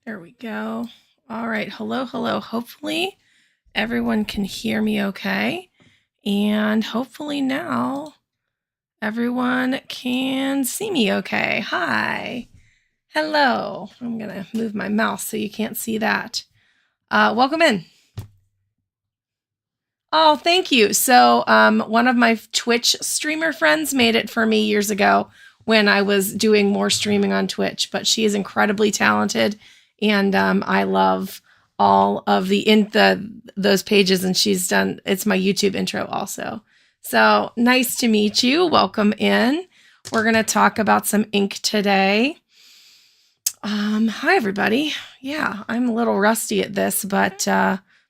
There we go. All right. Hello, hello. Hopefully everyone can hear me okay. And hopefully now everyone can see me okay. Hi. Hello. I'm going to move my mouse so you can't see that. Welcome in. Oh, thank you. So one of my Twitch streamer friends made it for me years ago when I was doing more streaming on Twitch, but she is incredibly talented, and I love all of those pages, and it's my YouTube intro also. So nice to meet you. Welcome in. We're going to talk about some ink today. Hi everybody. Yeah, I'm a little rusty at this, but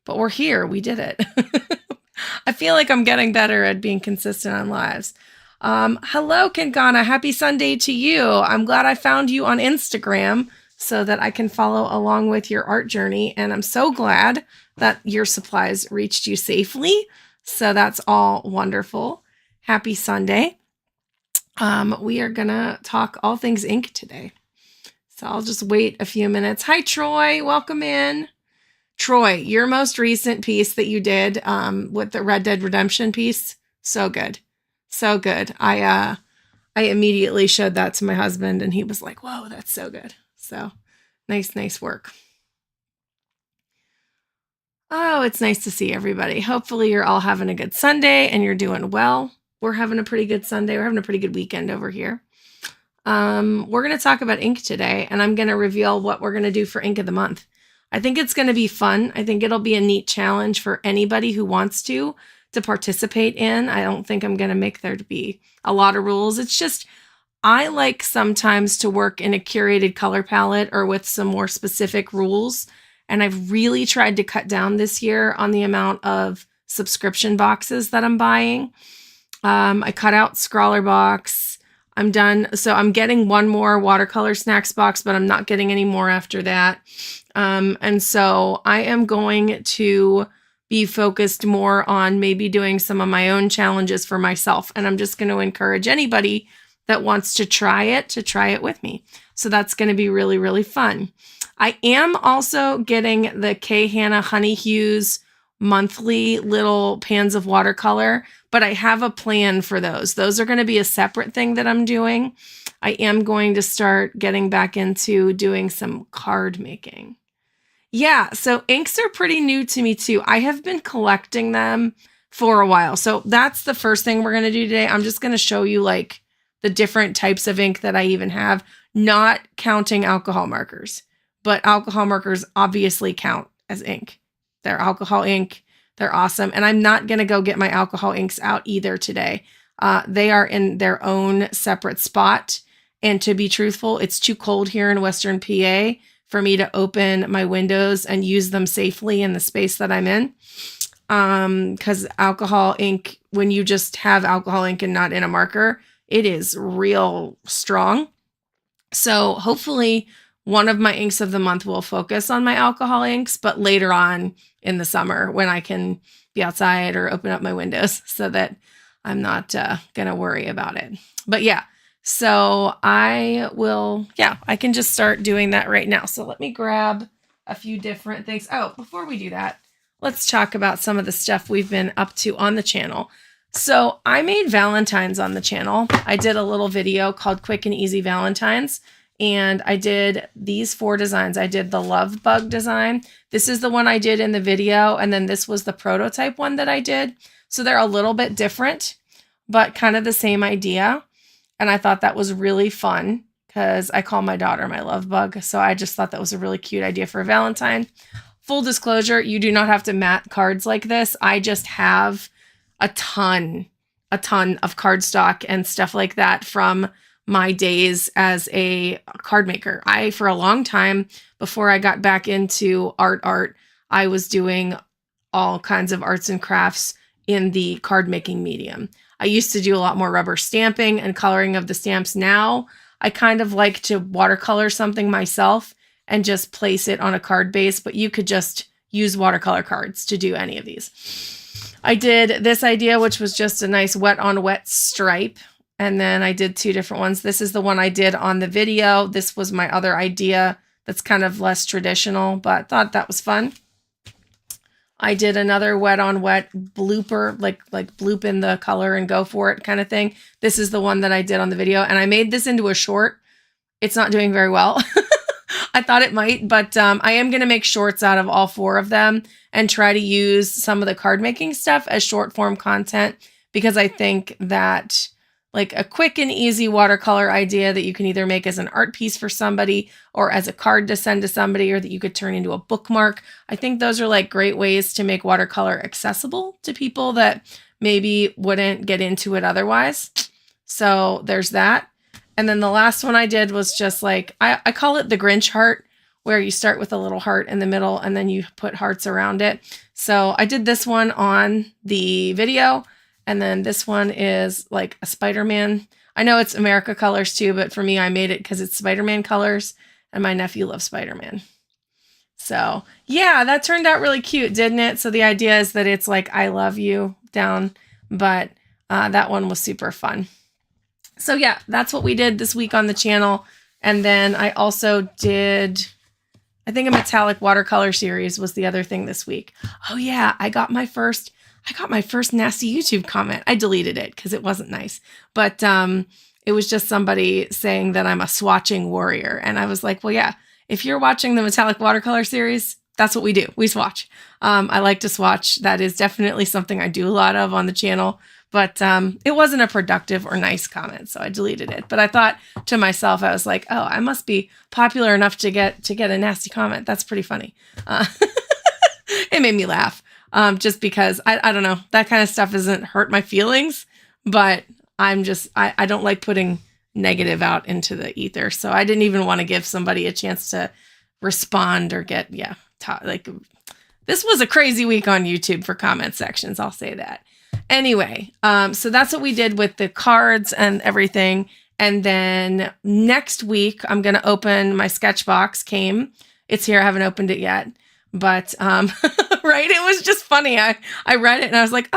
we're here. We did it. I feel like I'm getting better at being consistent on lives. Hello, Kangana. Happy Sunday to you. I'm glad I found you on Instagram so that I can follow along with your art journey. And I'm so glad that your supplies reached you safely. So that's all wonderful. Happy Sunday. We are going to talk all things ink today. So I'll just wait a few minutes. Hi, Troy. Welcome in. Troy, your most recent piece that you did with the Red Dead Redemption piece, so good. So good. I immediately showed that to my husband and he was like, whoa, that's so good. So nice work. Oh, it's nice to see everybody. Hopefully you're all having a good Sunday and you're doing well. We're having a pretty good Sunday. We're having a pretty good weekend over here. We're going to talk about ink today, and I'm going to reveal what we're going to do for Ink of the Month. I think it's going to be fun. I think it'll be a neat challenge for anybody who wants to participate in. I don't think I'm going to make there to be a lot of rules. It's just, I like sometimes to work in a curated color palette or with some more specific rules. And I've really tried to cut down this year on the amount of subscription boxes that I'm buying. I cut out Scrawler Box. I'm done. So I'm getting one more watercolor snacks box, but I'm not getting any more after that. And so I am going to be focused more on maybe doing some of my own challenges for myself. And I'm just going to encourage anybody that wants to try it with me. So that's going to be really, really fun. I am also getting the K. Hanna Honey Hues monthly little pans of watercolor, but I have a plan for those. Those are going to be a separate thing that I'm doing. I am going to start getting back into doing some card making. Yeah, so inks are pretty new to me too. I have been collecting them for a while. So that's the first thing we're going to do today. I'm just going to show you like the different types of ink that I even have, not counting alcohol markers, but alcohol markers obviously count as ink. They're alcohol ink. They're awesome. And I'm not going to go get my alcohol inks out either today. They are in their own separate spot. And to be truthful, it's too cold here in Western PA for me to open my windows and use them safely in the space that I'm in. Because alcohol ink, when you just have alcohol ink and not in a marker, it is real strong. So hopefully one of my inks of the month will focus on my alcohol inks, but later on in the summer when I can be outside or open up my windows so that I'm not going to worry about it. But yeah, so I can just start doing that right now. So let me grab a few different things. Oh, before we do that, let's talk about some of the stuff we've been up to on the channel. So I made Valentines on the channel. I did a little video called Quick and Easy Valentines. And I did these 4 designs. I did the love bug design. This is the one I did in the video. And then this was the prototype one that I did. So they're a little bit different, but kind of the same idea. And I thought that was really fun because I call my daughter my love bug. So I just thought that was a really cute idea for a Valentine. Full disclosure, you do not have to mat cards like this. I just have a ton of cardstock and stuff like that from my days as a card maker. For a long time, before I got back into art, I was doing all kinds of arts and crafts in the card making medium. I used to do a lot more rubber stamping and coloring of the stamps. Now I kind of like to watercolor something myself and just place it on a card base, but you could just use watercolor cards to do any of these. I did this idea, which was just a nice wet on wet stripe. And then I did 2 different ones. This is the one I did on the video. This was my other idea that's kind of less traditional, but thought that was fun. I did another wet on wet blooper, like bloop in the color and go for it kind of thing. This is the one that I did on the video, and I made this into a short. It's not doing very well. I thought it might, but I am going to make shorts out of all 4 of them and try to use some of the card making stuff as short form content, because I think that like a quick and easy watercolor idea that you can either make as an art piece for somebody or as a card to send to somebody, or that you could turn into a bookmark. I think those are like great ways to make watercolor accessible to people that maybe wouldn't get into it otherwise. So there's that. And then the last one I did was just like, I call it the Grinch heart, where you start with a little heart in the middle and then you put hearts around it. So I did this one on the video. And then this one is like a Spider-Man. I know it's America colors too, but for me, I made it because it's Spider-Man colors and my nephew loves Spider-Man. So yeah, that turned out really cute, didn't it? So the idea is that it's like, I love you down, but that one was super fun. So yeah, that's what we did this week on the channel. And then I also did, I think a metallic watercolor series was the other thing this week. Oh yeah, I got my first nasty YouTube comment. I deleted it because it wasn't nice. But it was just somebody saying that I'm a swatching warrior. And I was like, well, yeah, if you're watching the metallic watercolor series, that's what we do. We swatch. I like to swatch. That is definitely something I do a lot of on the channel. But it wasn't a productive or nice comment, so I deleted it. But I thought to myself, I was like, oh, I must be popular enough to get a nasty comment. That's pretty funny. It made me laugh. Just because I don't know, that kind of stuff doesn't hurt my feelings, but I don't like putting negative out into the ether. So I didn't even want to give somebody a chance to respond or get, this was a crazy week on YouTube for comment sections. I'll say that. Anyway, so that's what we did with the cards and everything. And then next week, I'm going to open my sketch box. It's here. I haven't opened it yet. But, right, it was just funny. I read it and I was like,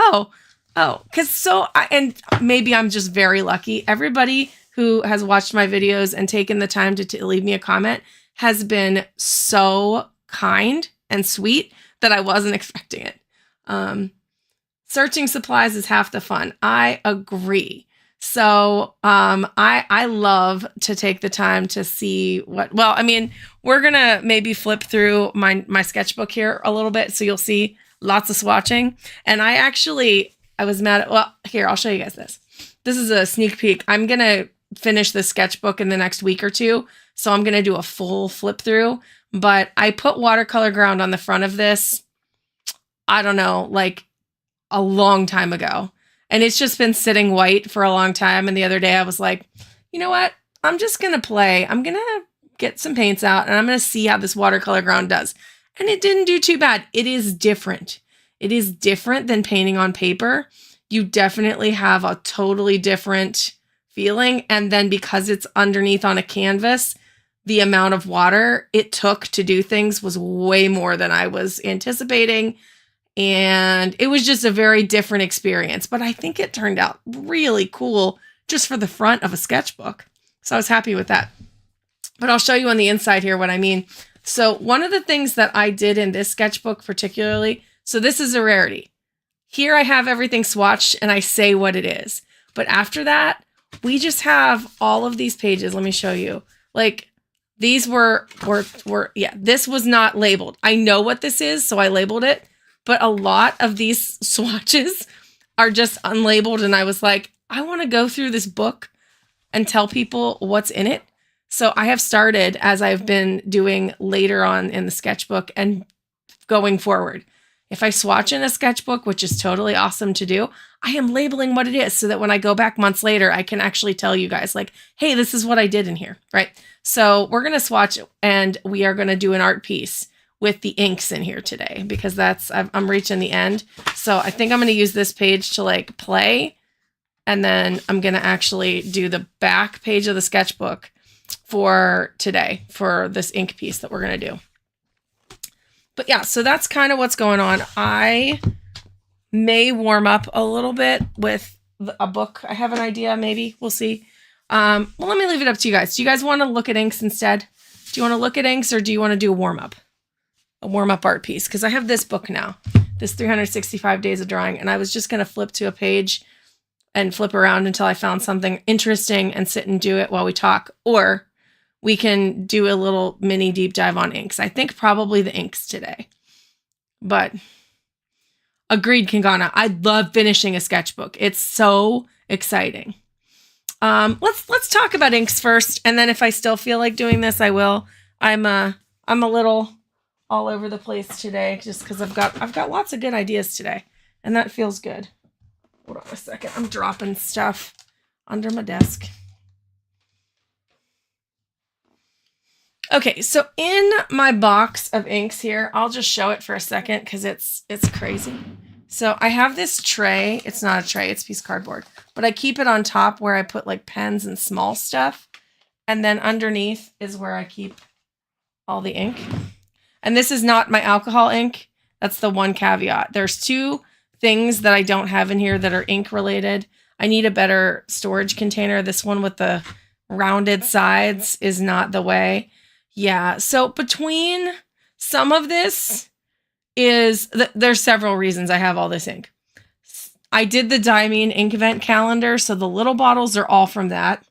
and maybe I'm just very lucky. Everybody who has watched my videos and taken the time to leave me a comment has been so kind and sweet that I wasn't expecting it. Searching supplies is half the fun. I agree. So I love to take the time to see we're going to maybe flip through my sketchbook here a little bit. So you'll see lots of swatching. And I was mad at, here, I'll show you guys this. This is a sneak peek. I'm going to finish the sketchbook in the next week or two. So I'm going to do a full flip through. But I put watercolor ground on the front of this, I don't know, like a long time ago. And it's just been sitting white for a long time. And the other day I was like, you know what? I'm just going to play. I'm going to get some paints out and I'm going to see how this watercolor ground does. And it didn't do too bad. It is different. It is different than painting on paper. You definitely have a totally different feeling. And then because it's underneath on a canvas, the amount of water it took to do things was way more than I was anticipating. And it was just a very different experience, but I think it turned out really cool just for the front of a sketchbook. So I was happy with that. But I'll show you on the inside here what I mean. So one of the things that I did in this sketchbook particularly, so this is a rarity. Here I have everything swatched and I say what it is. But after that, we just have all of these pages. Let me show you. Like these this was not labeled. I know what this is, so I labeled it. But a lot of these swatches are just unlabeled. And I was like, I want to go through this book and tell people what's in it. So I have started, as I've been doing later on in the sketchbook and going forward. If I swatch in a sketchbook, which is totally awesome to do, I am labeling what it is so that when I go back months later, I can actually tell you guys like, hey, this is what I did in here, right? So we're going to swatch and we are going to do an art piece with the inks in here today because I'm reaching the end. So I think I'm going to use this page to like play. And then I'm going to actually do the back page of the sketchbook for today for this ink piece that we're going to do. But yeah, so that's kind of what's going on. I may warm up a little bit with a book. I have an idea, maybe. We'll see. Well, let me leave it up to you guys. Do you guys want to look at inks instead? Do you want to look at inks or do you want to do a warm-up? A warm-up art piece? Because I have this book now, this 365 Days of Drawing, and I was just going to flip to a page and flip around until I found something interesting and sit and do it while we talk. Or we can do a little mini deep dive on inks. I think probably the inks today. But agreed, Kingana. I love finishing a sketchbook. It's so exciting. Let's talk about inks first, and then if I still feel like doing this, I will. I'm a little all over the place today, just because I've got lots of good ideas today, and that feels good. Hold on a second. I'm dropping stuff under my desk. Okay, so in my box of inks here, I'll just show it for a second because it's crazy. So I have this tray. It's not a tray, it's a piece of cardboard. But I keep it on top where I put like pens and small stuff. And then underneath is where I keep all the ink. And this is not my alcohol ink. That's the one caveat. There's two things that I don't have in here that are ink related. I need a better storage container. This one with the rounded sides is not the way. Yeah, so between some of this is, there's several reasons I have all this ink. I did the Diamine ink event calendar, so the little bottles are all from that.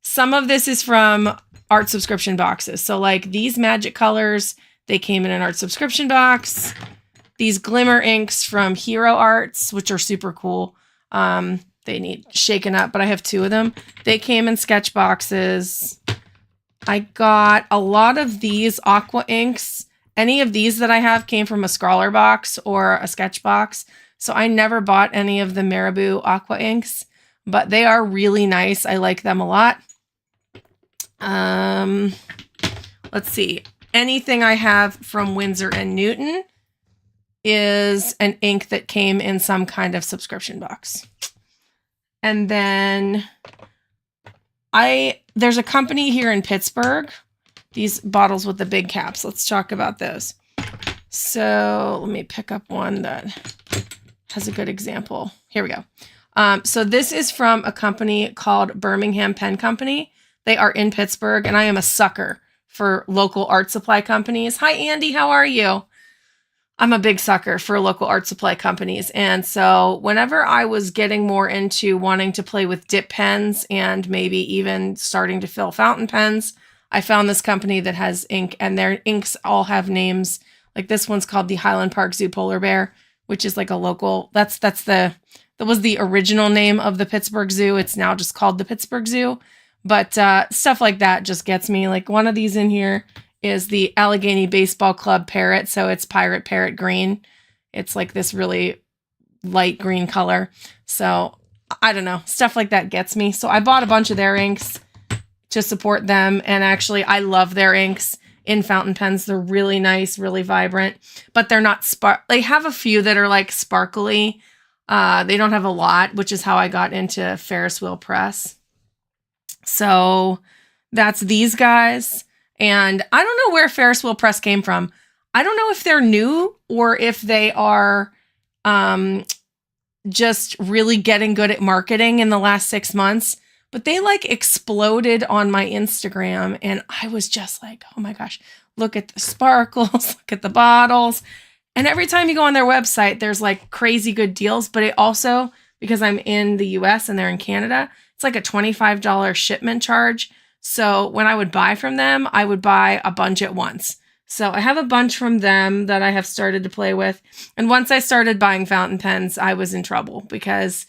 Some of this is from art subscription boxes. So like these magic colors, they came in an art subscription box. These glimmer inks from Hero Arts, which are super cool. They need shaken up, but I have two of them. They came in sketch boxes. I got a lot of these aqua inks. Any of these that I have came from a Scrawler box or a sketch box. So I never bought any of the Marabou aqua inks, but they are really nice. I like them a lot. Let's see. Anything I have from Winsor & Newton is an ink that came in some kind of subscription box. And then there's a company here in Pittsburgh, these bottles with the big caps. Let's talk about those. So let me pick up one that has a good example. Here we go. So this is from a company called Birmingham Pen Company. They are in Pittsburgh, and I am a sucker for local art supply companies. Hi, Andy. How are you? I'm a big sucker for local art supply companies. And so whenever I was getting more into wanting to play with dip pens and maybe even starting to fill fountain pens, I found this company that has ink, and their inks all have names. Like this one's called the Highland Park Zoo Polar Bear, which is like a local, that was the original name of the Pittsburgh Zoo. It's now just called the Pittsburgh Zoo. But stuff like that just gets me. Like one of these in here is the Allegheny Baseball Club Parrot. So it's Pirate Parrot Green. It's like this really light green color. So I don't know, stuff like that gets me. So I bought a bunch of their inks to support them. And actually I love their inks in fountain pens. They're really nice, really vibrant, but they're not they have a few that are like sparkly. They don't have a lot, which is how I got into Ferris Wheel Press. So that's these guys. And I don't know where Ferris Wheel Press came from. I don't know if they're new or if they are just really getting good at marketing in the last 6 months. But they like exploded on my Instagram. And I was just like, oh my gosh, look at the sparkles, look at the bottles. And every time you go on their website, there's like crazy good deals. But it also, because I'm in the US and they're in Canada, it's like a $25 shipment charge. So when I would buy from them, I would buy a bunch at once. So I have a bunch from them that I have started to play with. And once I started buying fountain pens, I was in trouble because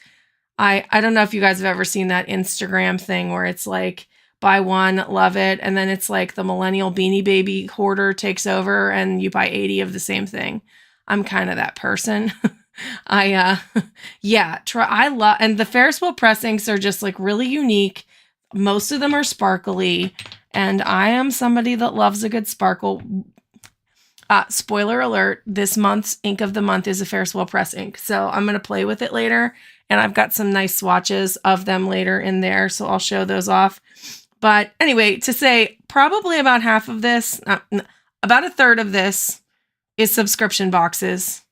I don't know if you guys have ever seen that Instagram thing where it's like, buy one, love it. And then it's like the millennial Beanie Baby hoarder takes over and you buy 80 of the same thing. I'm kind of that person. I love, and the Ferris Wheel Press inks are just like really unique. Most of them are sparkly, and I am somebody that loves a good sparkle. Spoiler alert, this month's ink of the month is a Ferris Wheel Press ink. So I'm going to play with it later, and I've got some nice swatches of them later in there, so I'll show those off. But anyway, to say probably about half of this, about a third of this is subscription boxes.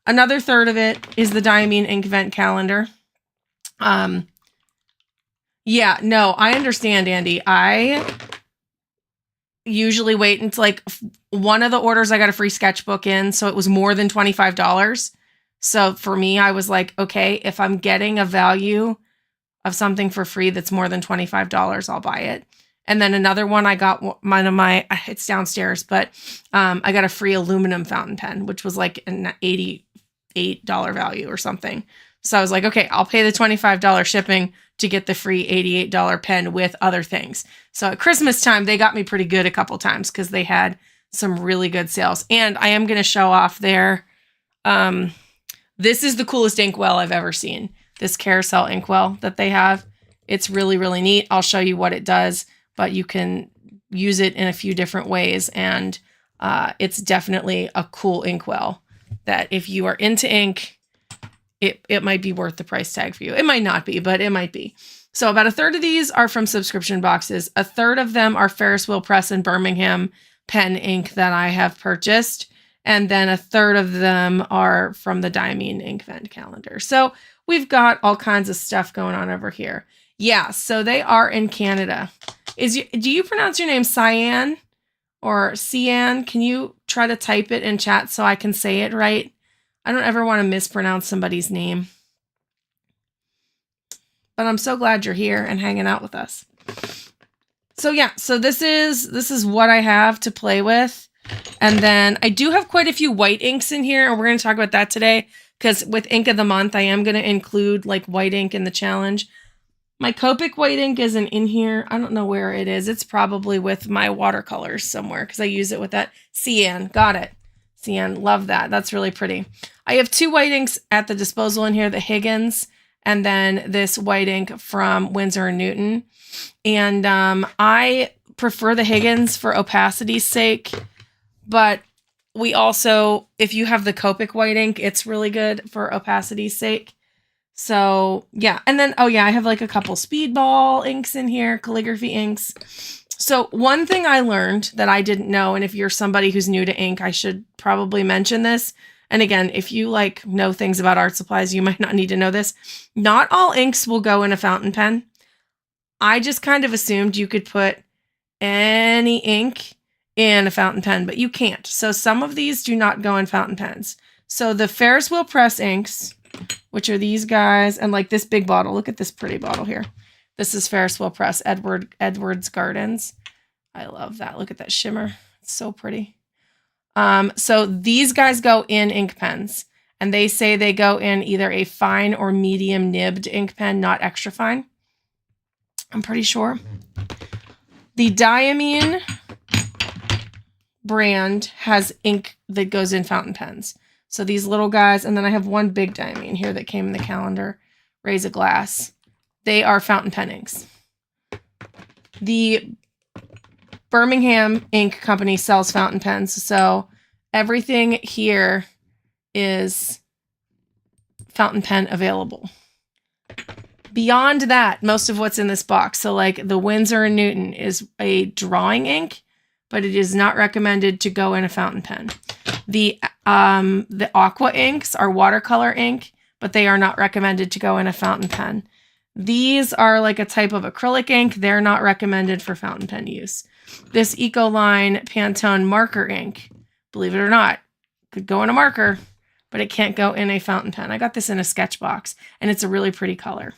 Another third of it is the Diamine ink event calendar. Yeah, no, I understand, Andy. I usually wait until like one of the orders I got a free sketchbook in, so it was more than $25. So for me, I was like, okay, if I'm getting a value of something for free that's more than $25, I'll buy it. And then another one, I got one of my, it's downstairs, but I got a free aluminum fountain pen, which was like an $88 value or something. So I was like, okay, I'll pay the $25 shipping to get the free $88 pen with other things. So at Christmas time, they got me pretty good a couple times because they had some really good sales. And I am going to show off their, this is the coolest inkwell I've ever seen. This carousel inkwell that they have. It's really, really neat. I'll show you what it does, but you can use it in a few different ways. And it's definitely a cool inkwell that if you are into ink, it might be worth the price tag for you. It might not be, but it might be. So about a third of these are from subscription boxes. A third of them are Ferris Wheel Press and Birmingham pen ink that I have purchased. And then a third of them are from the Diamine Ink Vent calendar. So we've got all kinds of stuff going on over here. Yeah, so they are in Canada. Do you pronounce your name Cyan or Cian? Can you try to type it in chat so I can say it right? I don't ever want to mispronounce somebody's name. But I'm so glad you're here and hanging out with us. So yeah, so this is what I have to play with. And then I do have quite a few white inks in here, and we're going to talk about that today because with Ink of the Month, I am going to include like white ink in the challenge. My Copic white ink isn't in here. I don't know where it is. It's probably with my watercolors somewhere because I use it with that. Cyan, got it. Cyan, love that. That's really pretty. I have two white inks at the disposal in here, the Higgins, and then this white ink from Winsor & Newton. And I prefer the Higgins for opacity's sake, but we also, if you have the Copic white ink, it's really good for opacity's sake. So yeah, and then, oh yeah, I have like a couple Speedball inks in here, calligraphy inks. So one thing I learned that I didn't know, and if you're somebody who's new to ink, I should probably mention this. And again, if you like know things about art supplies, you might not need to know this. Not all inks will go in a fountain pen. I just kind of assumed you could put any ink in a fountain pen, but you can't. So some of these do not go in fountain pens. So the Ferris Wheel Press inks, which are these guys, and like this big bottle. Look at this pretty bottle here. This is Ferris Wheel Press, Edwards Gardens. I love that. Look at that shimmer. It's so pretty. So these guys go in ink pens, and they say they go in either a fine or medium nibbed ink pen, not extra fine. I'm pretty sure. The Diamine brand has ink that goes in fountain pens. So these little guys, and then I have one big Diamine here that came in the calendar, Raise a Glass. They are fountain pen inks. The Birmingham Ink Company sells fountain pens, so everything here is fountain pen available. Beyond that, most of what's in this box, so like the Winsor & Newton is a drawing ink, but it is not recommended to go in a fountain pen. The Aqua inks are watercolor ink, but they are not recommended to go in a fountain pen. These are like a type of acrylic ink. They're not recommended for fountain pen use. This Ecoline Pantone marker ink, believe it or not, could go in a marker, but it can't go in a fountain pen. I got this in a sketch box, and it's a really pretty color.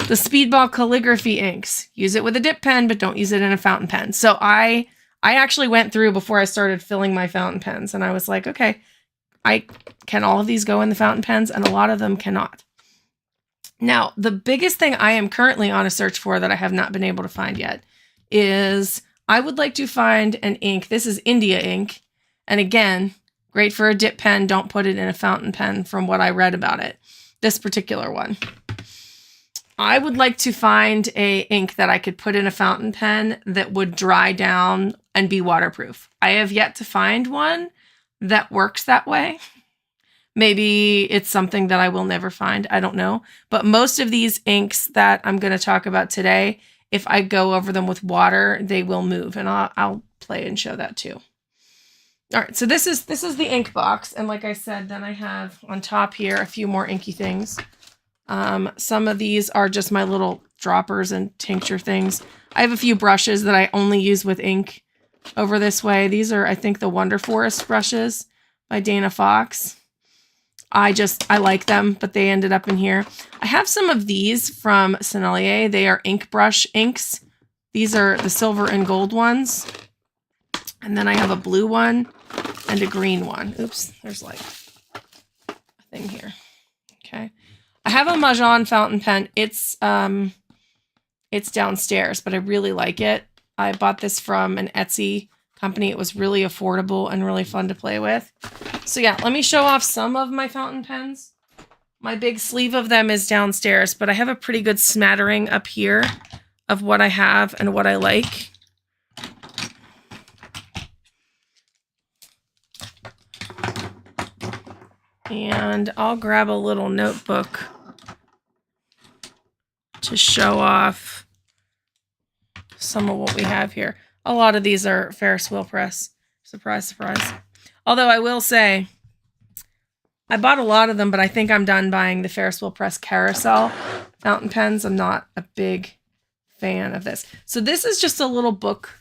The Speedball calligraphy inks, use it with a dip pen, but don't use it in a fountain pen. So I actually went through before I started filling my fountain pens, and I was like, okay, can all of these go in the fountain pens? And a lot of them cannot. Now, the biggest thing I am currently on a search for that I have not been able to find yet is I would like to find an ink. This is India ink. And again, great for a dip pen. Don't put it in a fountain pen from what I read about it. This particular one. I would like to find a ink that I could put in a fountain pen that would dry down and be waterproof. I have yet to find one that works that way. Maybe it's something that I will never find. I don't know. But most of these inks that I'm going to talk about today, if I go over them with water, they will move. And I'll play and show that too. All right, so this is the ink box. And like I said, then I have on top here a few more inky things. Some of these are just my little droppers and tincture things. I have a few brushes that I only use with ink over this way. These are, I think, the Wonder Forest brushes by Dana Fox. I like them, but they ended up in here. I have some of these from Sennelier. They are ink brush inks. These are the silver and gold ones. And then I have a blue one and a green one. Oops, there's like a thing here. Okay. I have a Mahjong fountain pen. It's downstairs, but I really like it. I bought this from an Etsy company. It was really affordable and really fun to play with. So yeah, let me show off some of my fountain pens. My big sleeve of them is downstairs, but I have a pretty good smattering up here of what I have and what I like. And I'll grab a little notebook to show off some of what we have here. A lot of these are Ferris wheel press. Surprise, surprise. Although I will say, I bought a lot of them, but I think I'm done buying the Ferris wheel press carousel fountain pens. I'm not a big fan of this. So this is just a little book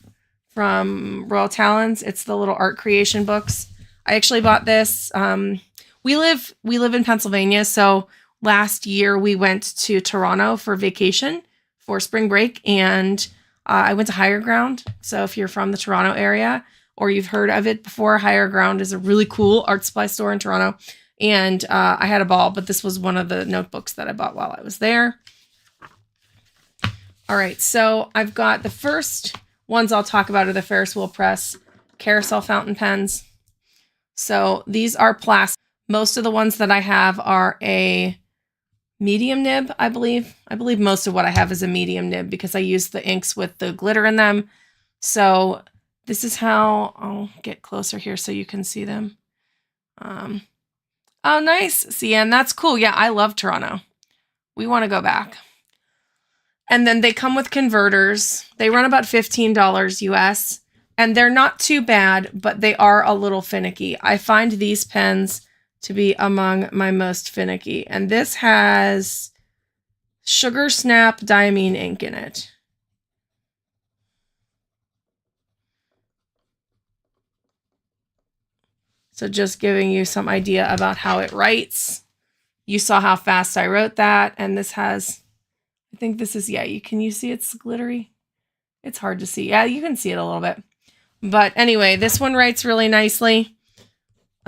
from Royal Talons. It's the little art creation books. I actually bought this. We live in Pennsylvania, so last year we went to Toronto for vacation for spring break, and I went to Higher Ground. So if you're from the Toronto area or you've heard of it before, Higher Ground is a really cool art supply store in Toronto. And I had a ball, but this was one of the notebooks that I bought while I was there. All right, so I've got the first ones I'll talk about are the Ferris wheel press carousel fountain pens. So these are plastic. Most of the ones that I have are a medium nib, I believe. I believe most of what I have is a medium nib because I use the inks with the glitter in them. So this is how, I'll get closer here so you can see them. Oh, nice. See, and that's cool. Yeah, I love Toronto. We want to go back. And then they come with converters. They run about $15 US, and they're not too bad, but they are a little finicky. I find these pens to be among my most finicky. And this has Sugar Snap Diamine ink in it. So just giving you some idea about how it writes. You saw how fast I wrote that. And this has, I think this is, yeah, can you see it's glittery? It's hard to see. Yeah, you can see it a little bit. But anyway, this one writes really nicely.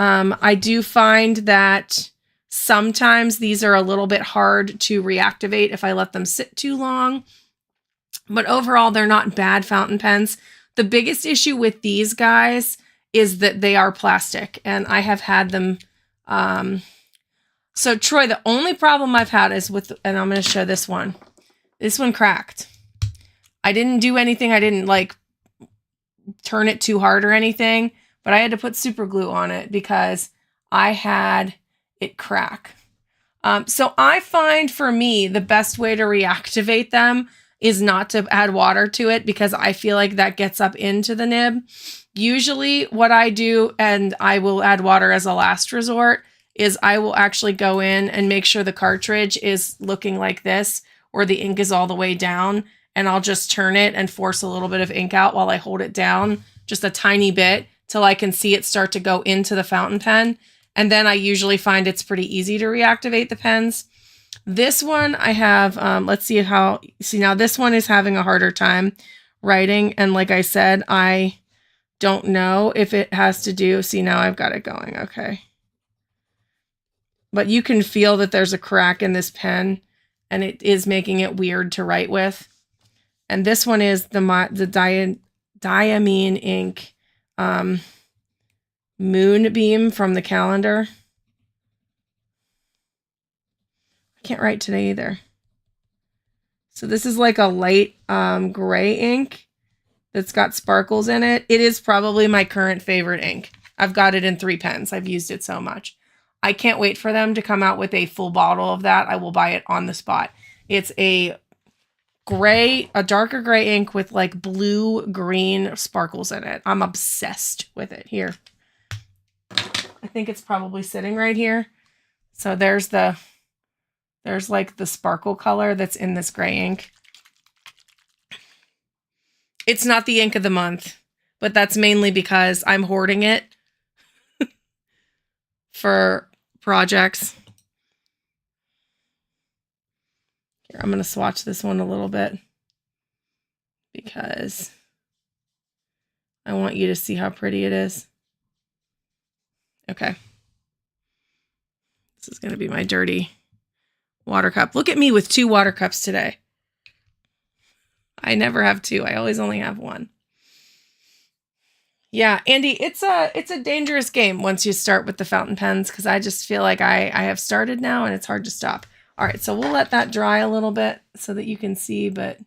I do find that sometimes these are a little bit hard to reactivate if I let them sit too long. But overall, they're not bad fountain pens. The biggest issue with these guys is that they are plastic, and I have had them. So Troy, the only problem I've had is with, and I'm going to show this one. This one cracked. I didn't do anything. I didn't like turn it too hard or anything, but I had to put super glue on it because I had it crack. So I find for me, the best way to reactivate them is not to add water to it because I feel like that gets up into the nib. Usually what I do, and I will add water as a last resort, is I will actually go in and make sure the cartridge is looking like this, or the ink is all the way down, and I'll just turn it and force a little bit of ink out while I hold it down, just a tiny bit, till I can see it start to go into the fountain pen. And then I usually find it's pretty easy to reactivate the pens. This one I have, let's see how, see now this one is having a harder time writing. And like I said, I don't know if it has to do, see now I've got it going, okay. But you can feel that there's a crack in this pen and it is making it weird to write with. And this one is the Diamine ink Moonbeam from the calendar. I can't write today either. So this is like a light gray ink that's got sparkles in it. It is probably my current favorite ink. I've got it in 3 pens. I've used it so much. I can't wait for them to come out with a full bottle of that. I will buy it on the spot. It's a gray, a darker gray ink with like blue-green sparkles in it. I'm obsessed with it. Here. I think it's probably sitting right here. So there's like the sparkle color that's in this gray ink. It's not the ink of the month, but that's mainly because I'm hoarding it for projects. Here, I'm going to swatch this one a little bit because I want you to see how pretty it is. Okay. This is going to be my dirty water cup. Look at me with 2 water cups today. I never have 2. I always only have 1. Yeah, Andy, it's a dangerous game once you start with the fountain pens, because I just feel like I have started now and it's hard to stop. All right, so we'll let that dry a little bit so that you can see, but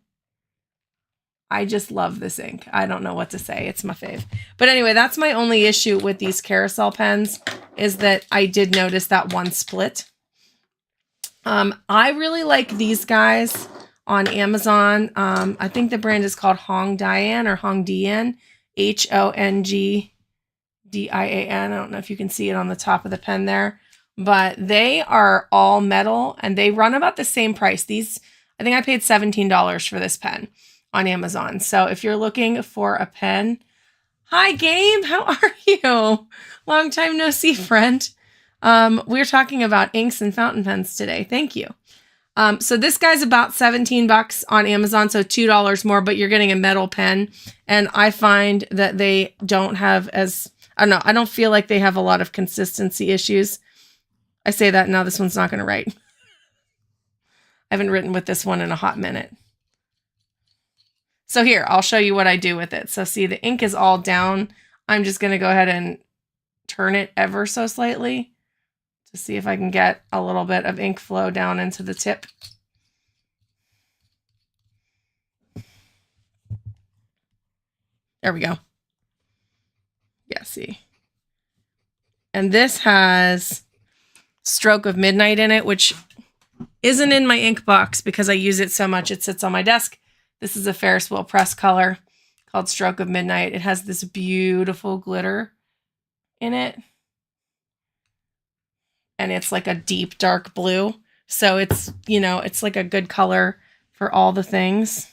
I just love this ink. I don't know what to say. It's my fave. But anyway, that's my only issue with these carousel pens, is that I did notice that one split. I really like these guys on Amazon. I think the brand is called Hongdian or Hongdian, Hongdian. I don't know if you can see it on the top of the pen there, but they are all metal and they run about the same price. These, I think I paid $17 for this pen on Amazon. So if you're looking for a pen, hi Gabe, how are you? Long time no see, friend. We're talking about inks and fountain pens today. Thank you. So this guy's about $17 on Amazon, so $2 more, but you're getting a metal pen. And I find that they don't have as, I don't know, I don't feel like they have a lot of consistency issues. I say that now, this one's not going to write. I haven't written with this one in a hot minute. So here, I'll show you what I do with it. So see, the ink is all down. I'm just going to go ahead and turn it ever so slightly to see if I can get a little bit of ink flow down into the tip. There we go. Yeah, see. And this has Stroke of Midnight in it, which isn't in my ink box because I use it so much it sits on my desk. This is a Ferris wheel press color called Stroke of Midnight. It has this beautiful glitter in it. And it's like a deep dark blue. So it's, you know, it's like a good color for all the things.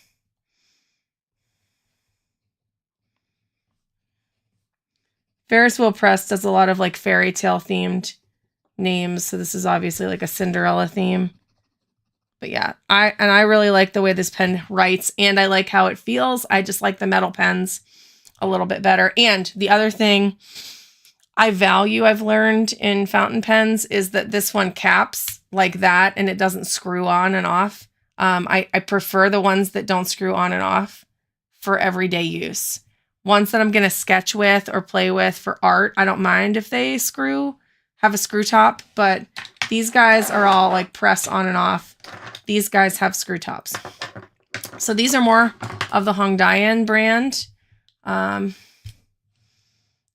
Ferris wheel press does a lot of like fairy tale themed names. So this is obviously like a Cinderella theme. But yeah, I really like the way this pen writes and I like how it feels. I just like the metal pens a little bit better. And the other thing I've learned in fountain pens is that this one caps like that and it doesn't screw on and off. I prefer the ones that don't screw on and off for everyday use. Ones that I'm going to sketch with or play with for art, I don't mind if they have a screw top, but these guys are all like press on and off. These guys have screw tops. So these are more of the Hongdian brand.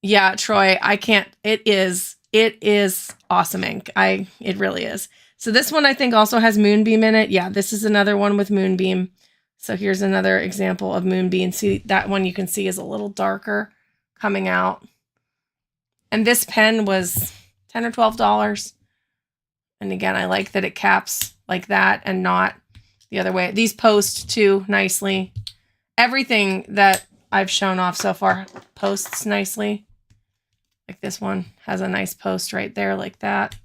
Yeah, Troy, I can't, it is awesome ink. It really is. So this one I think also has Moonbeam in it. Yeah, this is another one with Moonbeam. So here's another example of Moonbeam. See, that one you can see is a little darker coming out. And this pen was $10 or $12. And again, I like that it caps like that and not the other way. These post too nicely. Everything that I've shown off so far posts nicely. Like this one has a nice post right there like that.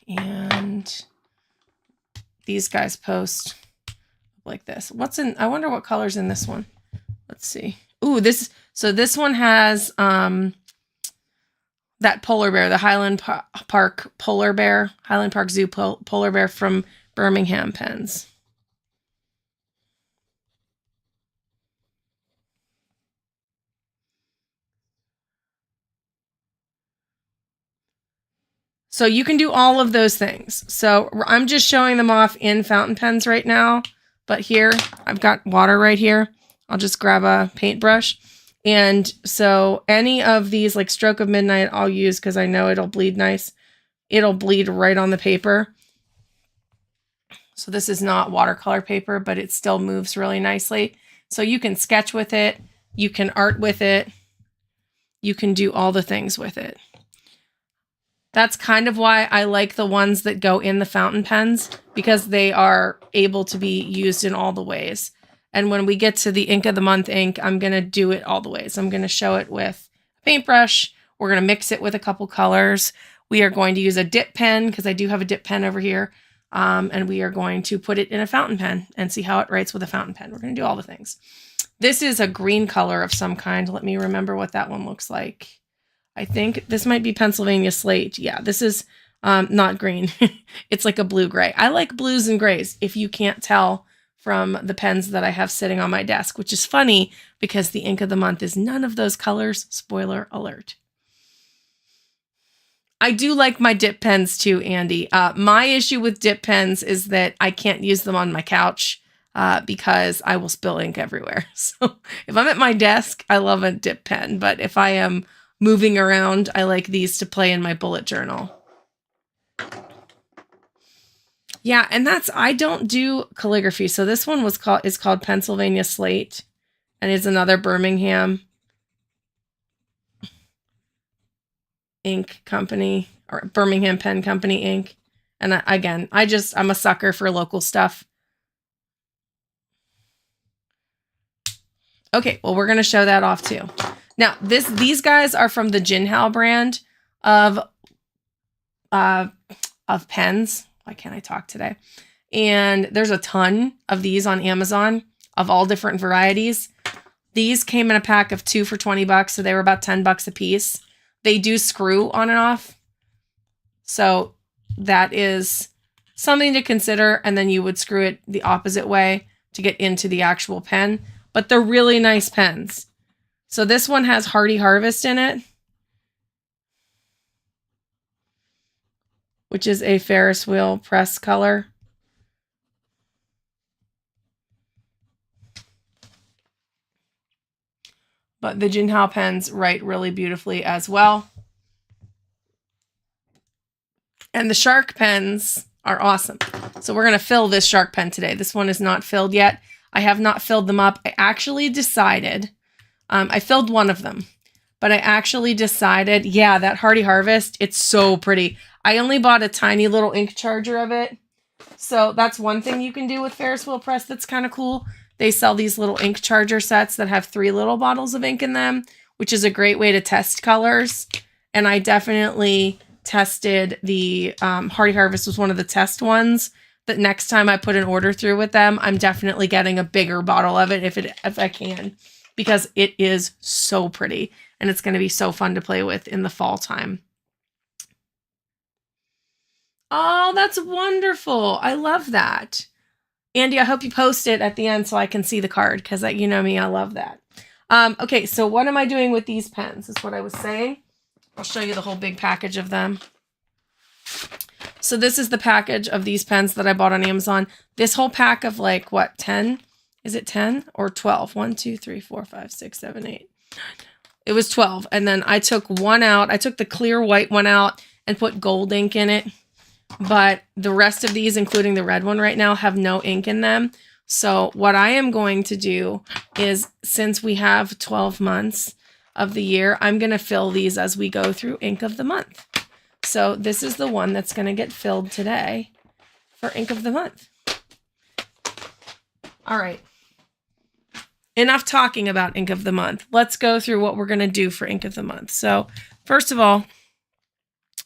And these guys post like this. I wonder what color's in this one. Let's see. Ooh, this one has that polar bear, the Highland Park polar bear, Highland Park Zoo polar bear from Birmingham pens. So you can do all of those things. So I'm just showing them off in fountain pens right now. But here, I've got water right here. I'll just grab a paintbrush. And so any of these, like Stroke of Midnight, I'll use because I know it'll bleed nice. It'll bleed right on the paper. So this is not watercolor paper, but it still moves really nicely. So you can sketch with it. You can art with it. You can do all the things with it. That's kind of why I like the ones that go in the fountain pens, because they are able to be used in all the ways. And when we get to the ink of the month ink, I'm going to do it all the way. So I'm going to show it with a paintbrush. We're going to mix it with a couple colors. We are going to use a dip pen because I do have a dip pen over here. And we are going to put it in a fountain pen and see how it writes with a fountain pen. We're going to do all the things. This is a green color of some kind. Let me remember what that one looks like. I think this might be Pennsylvania Slate. Yeah, this is not green. It's like a blue-gray. I like blues and grays, if you can't tell from the pens that I have sitting on my desk, which is funny because the ink of the month is none of those colors. Spoiler alert. I do like my dip pens too, Andy. My issue with dip pens is that I can't use them on my couch because I will spill ink everywhere. So if I'm at my desk, I love a dip pen. But if I am moving around, I like these to play in my bullet journal. Yeah, and I don't do calligraphy. So this one is called Pennsylvania Slate, and it's another Birmingham ink company, or Birmingham Pen Company ink. And again, I'm a sucker for local stuff. Okay, well, we're going to show that off too. Now, these guys are from the Jinhao brand of pens. Why can't I talk today? And there's a ton of these on Amazon of all different varieties. These came in a pack of 2 for $20, so they were about $10 a piece. They do screw on and off. So that is something to consider. And then you would screw it the opposite way to get into the actual pen. But they're really nice pens. So this one has Hardy Harvest in it, which is a Ferris wheel press color. But the Jinhao pens write really beautifully as well. And the shark pens are awesome. So we're going to fill this shark pen today. This one is not filled yet. I have not filled them up. I actually decided, I filled one of them, but I actually decided, yeah, that Hardy Harvest, it's so pretty. I only bought a tiny little ink charger of it. So that's one thing you can do with Ferris wheel press that's kind of cool. They sell these little ink charger sets that have 3 little bottles of ink in them, which is a great way to test colors. And I definitely tested the Hardy Harvest was one of the test ones that next time I put an order through with them, I'm definitely getting a bigger bottle of it if I can, because it is so pretty and it's going to be so fun to play with in the fall time. Oh, that's wonderful. I love that. Andy, I hope you post it at the end so I can see the card because you know me, I love that. Okay, so what am I doing with these pens is what I was saying. I'll show you the whole big package of them. So this is the package of these pens that I bought on Amazon. This whole pack of like, what, 10? Is it 10 or 12? 1, 2, 3, 4, 5, 6, 7, 8. It was 12. And then I took one out. I took the clear white one out and put gold ink in it. But the rest of these, including the red one right now, have no ink in them. So what I am going to do is, since we have 12 months of the year, I'm going to fill these as we go through ink of the month. So this is the one that's going to get filled today for ink of the month. All right. Enough talking about ink of the month. Let's go through what we're going to do for ink of the month. So first of all,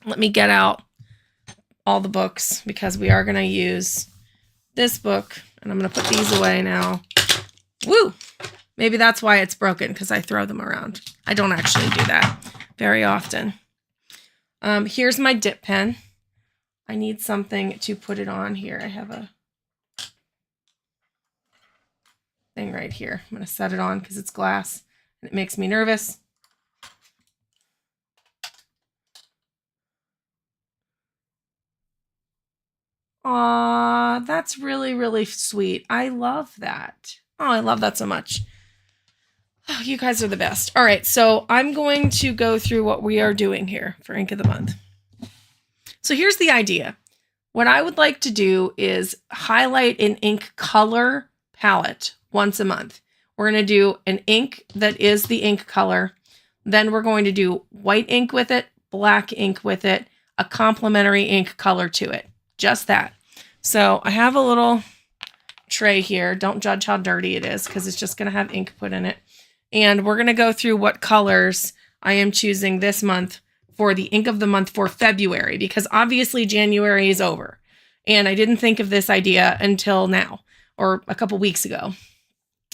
let me get out all the books because we are going to use this book, and I'm going to put these away now. Woo! Maybe that's why it's broken, because I throw them around. I don't actually do that very often. Here's my dip pen. I need something to put it on here. I have a thing right here. I'm going to set it on because it's glass and it makes me nervous. Aw, that's really, really sweet. I love that. Oh, I love that so much. Oh, you guys are the best. All right, so I'm going to go through what we are doing here for ink of the month. So here's the idea. What I would like to do is highlight an ink color palette once a month. We're going to do an ink that is the ink color. Then we're going to do white ink with it, black ink with it, a complementary ink color to it. Just that. So I have a little tray here. Don't judge how dirty it is because it's just going to have ink put in it. And we're going to go through what colors I am choosing this month for the ink of the month for February, because obviously January is over. And I didn't think of this idea until now, or a couple weeks ago.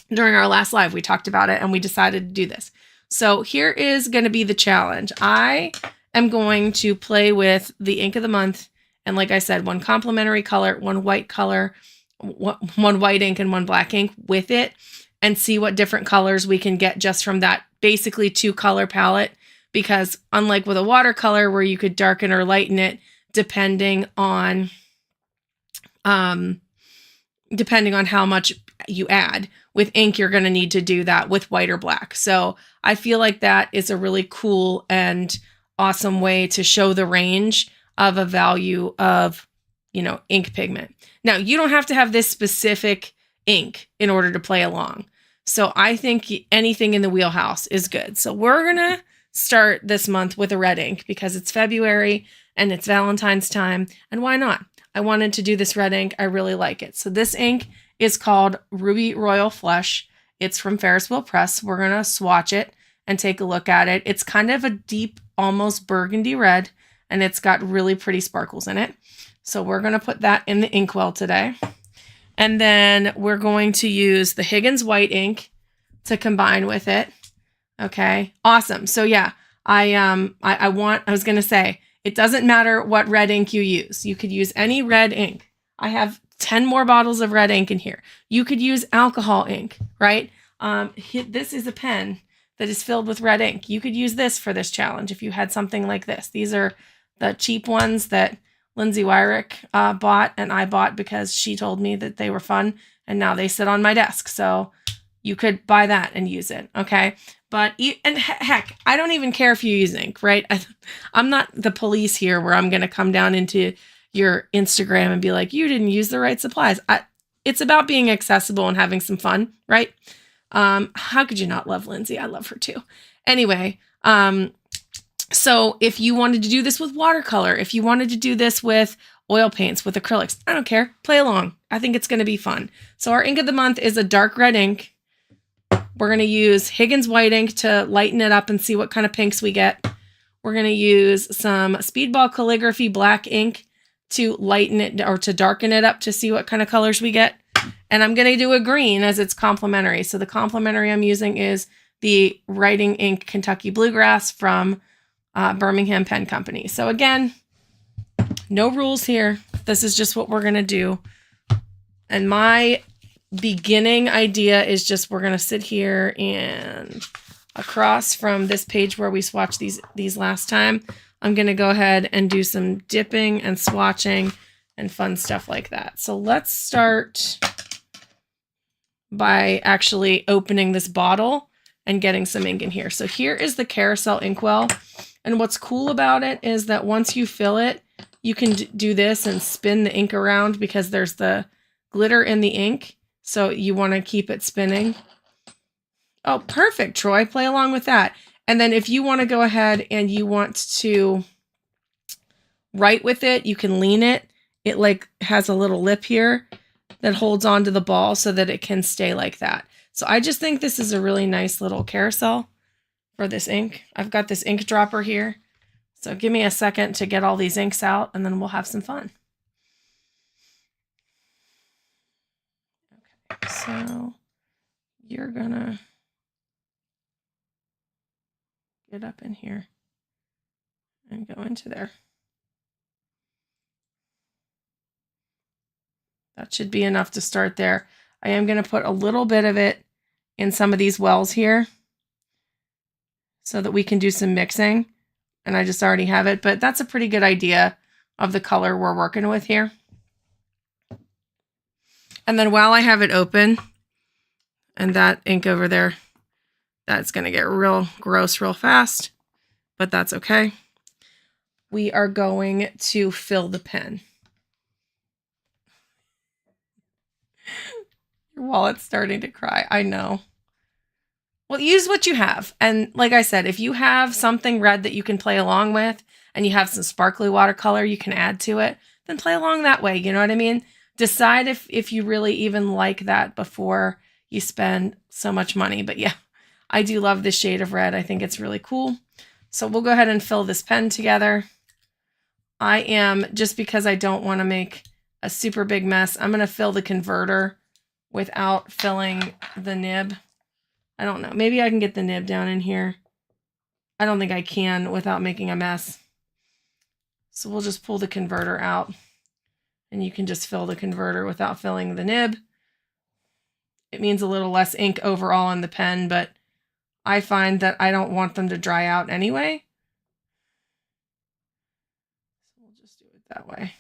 During our last live, we talked about it and we decided to do this. So here is going to be the challenge. I am going to play with the ink of the month. And like I said, one complementary color, one white color, one white ink and one black ink with it, and see what different colors we can get just from that basically 2-color palette. Because unlike with a watercolor where you could darken or lighten it depending on how much you add, with ink you're going to need to do that with white or black. So I feel like that is a really cool and awesome way to show the range of a value of, ink pigment. Now, you don't have to have this specific ink in order to play along. So I think anything in the wheelhouse is good. So we're going to start this month with a red ink because it's February and it's Valentine's time. And why not? I wanted to do this red ink. I really like it. So this ink is called Ruby Royal Flush. It's from Ferris Wheel Press. We're going to swatch it and take a look at it. It's kind of a deep, almost burgundy red, and it's got really pretty sparkles in it. So we're going to put that in the inkwell today. And then we're going to use the Higgins white ink to combine with it. Okay, awesome. So yeah, I was going to say, it doesn't matter what red ink you use. You could use any red ink. I have 10 more bottles of red ink in here. You could use alcohol ink, right? This is a pen that is filled with red ink. You could use this for this challenge if you had something like this. These are the cheap ones that Lindsay Wyrick bought and I bought because she told me that they were fun, and now they sit on my desk. So you could buy that and use it, okay? But, and heck, I don't even care if you use ink, right? I'm not the police here where I'm going to come down into your Instagram and be like, you didn't use the right supplies. It's about being accessible and having some fun, right? How could you not love Lindsay? I love her too. Anyway, so if you wanted to do this with watercolor, if you wanted to do this with oil paints, with acrylics, I don't care. Play along. I think it's going to be fun. So our ink of the month is a dark red ink. We're going to use Higgins white ink to lighten it up and see what kind of pinks we get. We're going to use some Speedball Calligraphy black ink to lighten it or to darken it up to see what kind of colors we get. And I'm going to do a green as it's complementary. So the complementary I'm using is the Writing Ink Kentucky Bluegrass from Birmingham Pen Company. So again, no rules here. This is just what we're going to do. And my beginning idea is just we're going to sit here and across from this page where we swatched these last time, I'm going to go ahead and do some dipping and swatching and fun stuff like that. So let's start by actually opening this bottle and getting some ink in here. So here is the carousel inkwell. And what's cool about it is that once you fill it, you can do this and spin the ink around because there's the glitter in the ink. So you want to keep it spinning. Oh, perfect, Troy. Play along with that. And then if you want to go ahead and you want to write with it, you can lean it. It like has a little lip here that holds onto the ball so that it can stay like that. So I just think this is a really nice little carousel for this ink. I've got this ink dropper here. So give me a second to get all these inks out and then we'll have some fun. Okay, so you're gonna get up in here and go into there. That should be enough to start there. I am going to put a little bit of it in some of these wells here so that we can do some mixing. And I just already have it, but that's a pretty good idea of the color we're working with here. And then while I have it open, and that ink over there, that's going to get real gross real fast, but that's okay. We are going to fill the pen. Your wallet's starting to cry. I know. Well, use what you have. And like I said, if you have something red that you can play along with and you have some sparkly watercolor you can add to it, then play along that way. You know what I mean? decide if you really even like that before you spend so much money. But yeah, I do love this shade of red. I think it's really cool. So we'll go ahead and fill this pen together. I am, just because I don't want to make a super big mess, I'm going to fill the converter without filling the nib. I don't know. Maybe I can get the nib down in here. I don't think I can without making a mess. So we'll just pull the converter out, and you can just fill the converter without filling the nib. It means a little less ink overall in the pen, but I find that I don't want them to dry out anyway. So we'll just do it that way.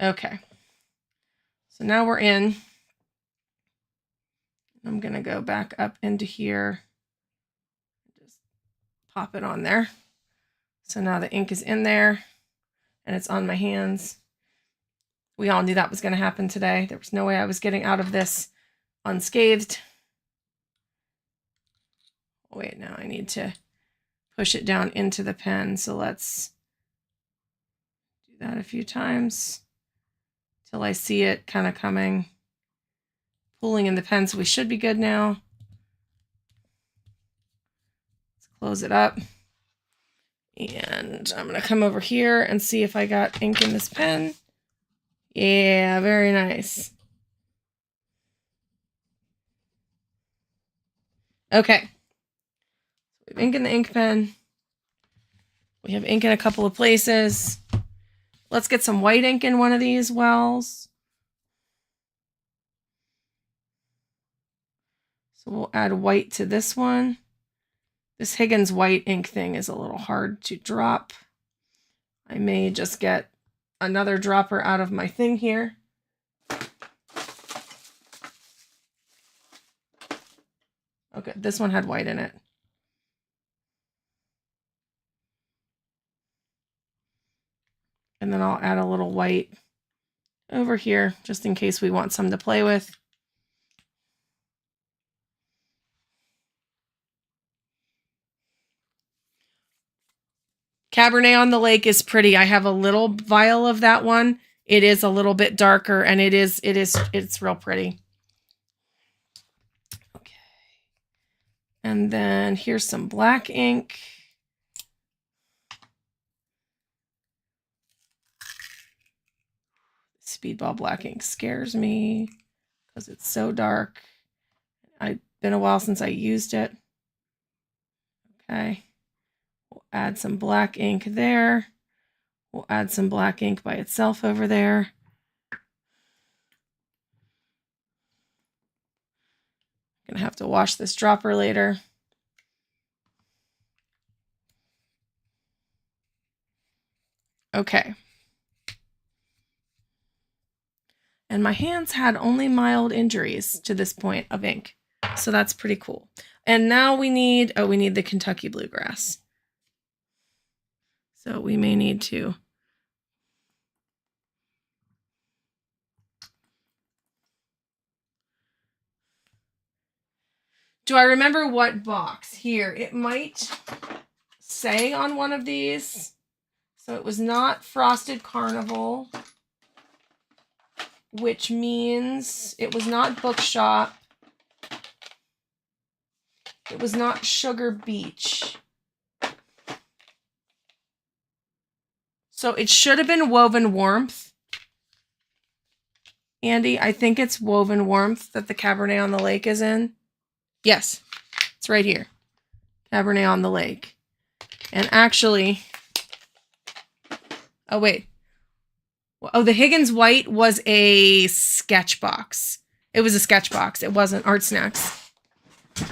Okay. So now we're in. I'm going to go back up into here. Just pop it on there. So now the ink is in there and it's on my hands. We all knew that was going to happen today. There was no way I was getting out of this unscathed. Wait, now I need to push it down into the pen. So let's do that a few times till I see it kind of coming, pulling in the pen. So we should be good now. Let's close it up. And I'm going to come over here and see if I got ink in this pen. Yeah, very nice. Okay. We have ink in the ink pen. We have ink in a couple of places. Let's get some white ink in one of these wells. So we'll add white to this one. This Higgins white ink thing is a little hard to drop. I may just get another dropper out of my thing here. Okay, this one had white in it. And then I'll add a little white over here just in case we want some to play with. Cabernet on the Lake is pretty. I have a little vial of that one. It is a little bit darker and it's real pretty. Okay. And then here's some black ink. Speedball black ink scares me because it's so dark. It's been a while since I used it. Okay. We'll add some black ink there. We'll add some black ink by itself over there. I'm gonna have to wash this dropper later. Okay. And my hands had only mild injuries to this point of ink. So that's pretty cool. And now we need the Kentucky Bluegrass. So we may need to do I remember what box? Here, it might say on one of these. So it was not Frosted Carnival, which means it was not Bookshop. It was not Sugar Beach. So it should have been Woven Warmth. Andy, I think it's Woven Warmth that the Cabernet on the Lake is in. Yes, it's right here. Cabernet on the Lake. And actually, oh wait. Oh, the Higgins White was a sketch box. It was a sketch box. It wasn't Art Snacks.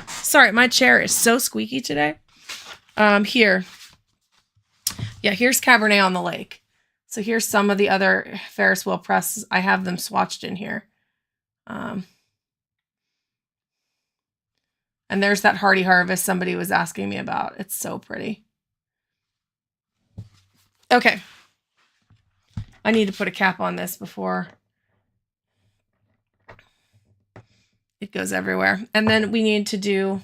Sorry, my chair is so squeaky today. Here. Yeah, here's Cabernet on the Lake. So here's some of the other Ferris wheel presses. I have them swatched in here. And there's that Hardy Harvest somebody was asking me about. It's so pretty. Okay. I need to put a cap on this before it goes everywhere. And then we need to do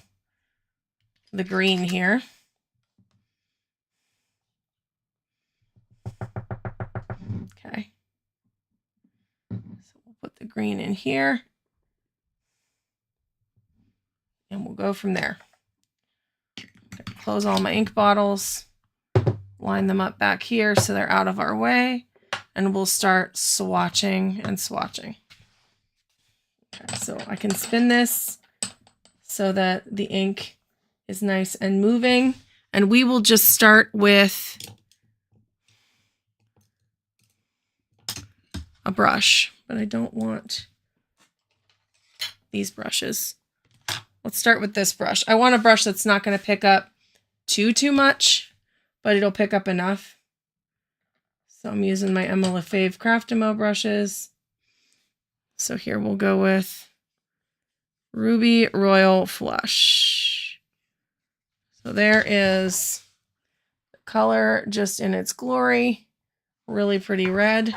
the green here. Okay. the green in here. And we'll go from there. Close all my ink bottles. Line them up back here so they're out of our way. And we'll start swatching and swatching. Okay, so I can spin this so that the ink is nice and moving. And we will just start with a brush, but I don't want these brushes. Let's start with this brush. I want a brush that's not going to pick up too much, but it'll pick up enough. So I'm using my Emma Lefebvre Craftimo brushes. So here we'll go with Ruby Royal Flush. So there is the color just in its glory. Really pretty red.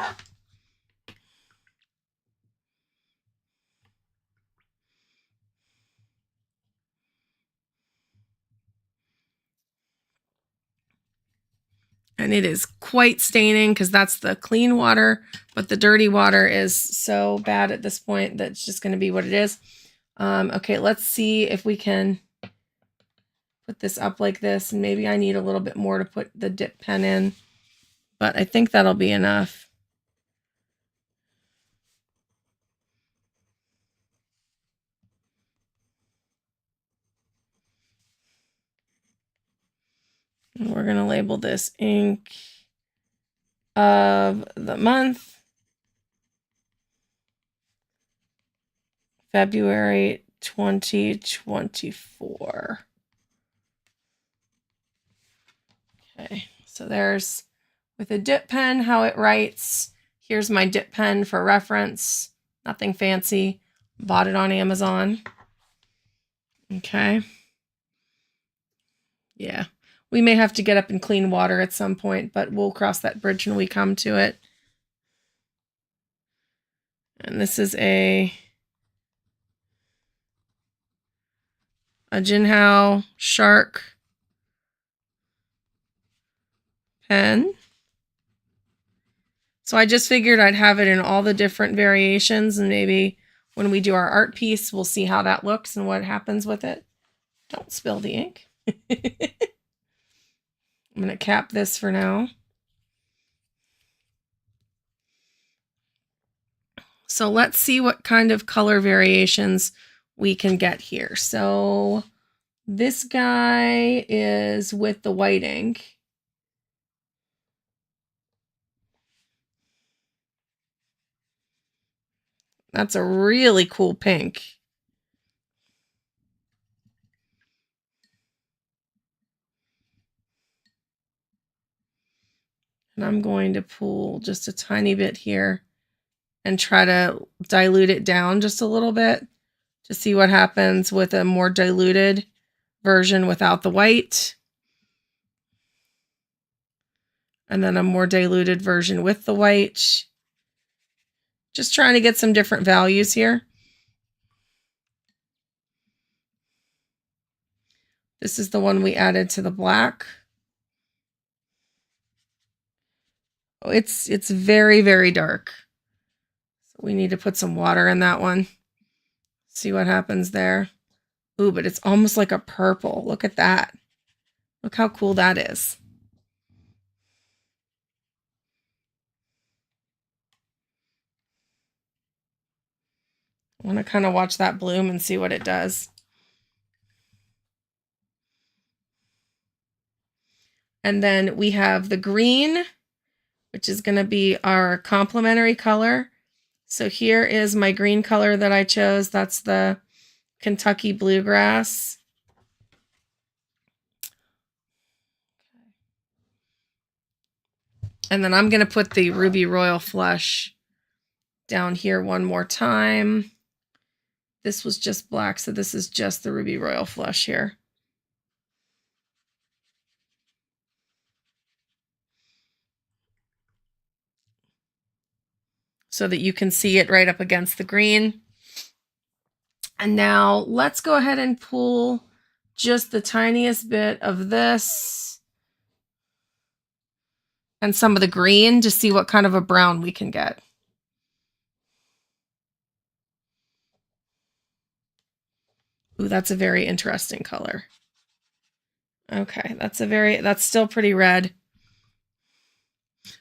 And it is quite staining because that's the clean water, but the dirty water is so bad at this point that it's just going to be what it is. Okay, let's see if we can put this up like this. And maybe I need a little bit more to put the dip pen in, but I think that'll be enough. And we're going to label this ink of the month, February 2024. Okay, so there's, with a dip pen, how it writes. Here's my dip pen for reference. Nothing fancy. Bought it on Amazon. Okay. Yeah. We may have to get up in clean water at some point, but we'll cross that bridge when we come to it. And this is a Jinhao Shark pen. So I just figured I'd have it in all the different variations, and maybe when we do our art piece, we'll see how that looks and what happens with it. Don't spill the ink. I'm going to cap this for now. So let's see what kind of color variations we can get here. So this guy is with the white ink. That's a really cool pink. And I'm going to pull just a tiny bit here and try to dilute it down just a little bit to see what happens with a more diluted version without the white. And then a more diluted version with the white. Just trying to get some different values here. This is the one we added to the black. Oh, it's very, very dark. So we need to put some water in that one. See what happens there. Ooh, but it's almost like a purple. Look at that. Look how cool that is. I want to kind of watch that bloom and see what it does. And then we have the green, which is going to be our complementary color. So here is my green color that I chose. That's the Kentucky Bluegrass. And then I'm going to put the Ruby Royal Flush down here one more time. This was just black, so this is just the Ruby Royal Flush here. So that you can see it right up against the green. And now let's go ahead and pull just the tiniest bit of this and some of the green to see what kind of a brown we can get. Ooh, that's a very interesting color. Okay, that's still pretty red.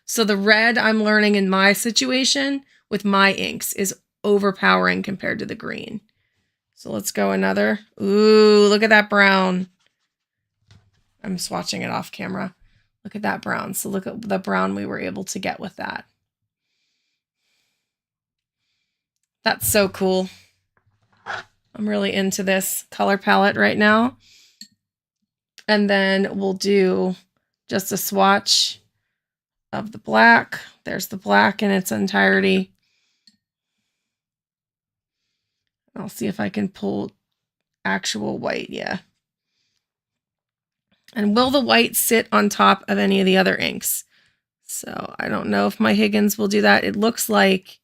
So the red I'm learning in my situation with my inks is overpowering compared to the green. So let's go another. Ooh, look at that brown. I'm swatching it off camera. Look at that brown. So look at the brown we were able to get with that. That's so cool. I'm really into this color palette right now. And then we'll do just a swatch of the black. There's the black in its entirety. I'll see if I can pull actual white. Yeah. And will the white sit on top of any of the other inks? So I don't know if my Higgins will do that. It looks like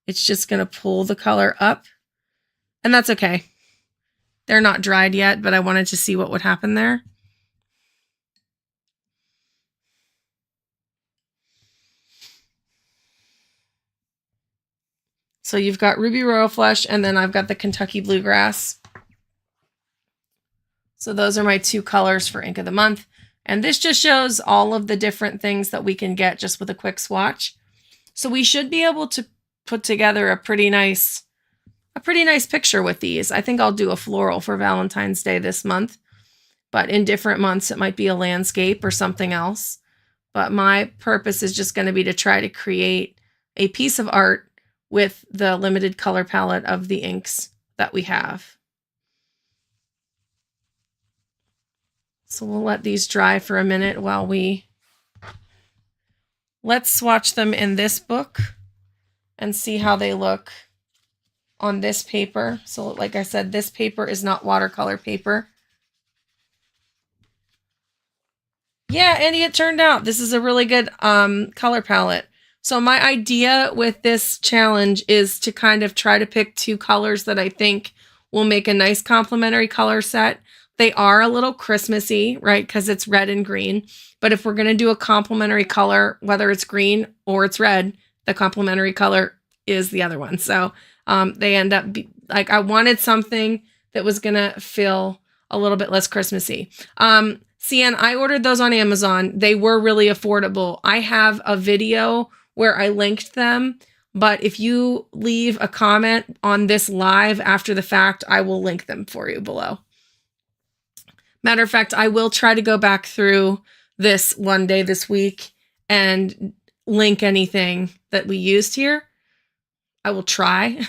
it's just going to pull the color up. And that's okay. They're not dried yet, but I wanted to see what would happen there. So you've got Ruby Royal Flush, and then I've got the Kentucky Bluegrass. So those are my two colors for Ink of the Month. And this just shows all of the different things that we can get just with a quick swatch. So we should be able to put together a pretty nice picture with these. I think I'll do a floral for Valentine's Day this month, but in different months it might be a landscape or something else. But my purpose is just going to be to try to create a piece of art with the limited color palette of the inks that we have. So we'll let these dry for a minute while let's swatch them in this book and see how they look on this paper. So like I said, this paper is not watercolor paper. Yeah, Andy, it turned out this is a really good color palette. So my idea with this challenge is to kind of try to pick two colors that I think will make a nice complementary color set. They are a little Christmassy, right? Because it's red and green. But if we're going to do a complementary color, whether it's green or it's red, the complementary color is the other one. So they end up like I wanted something that was going to feel a little bit less Christmassy. CN, I ordered those on Amazon. They were really affordable. I have a video where I linked them. But if you leave a comment on this live after the fact, I will link them for you below. Matter of fact, I will try to go back through this one day this week and link anything that we used here. I will try.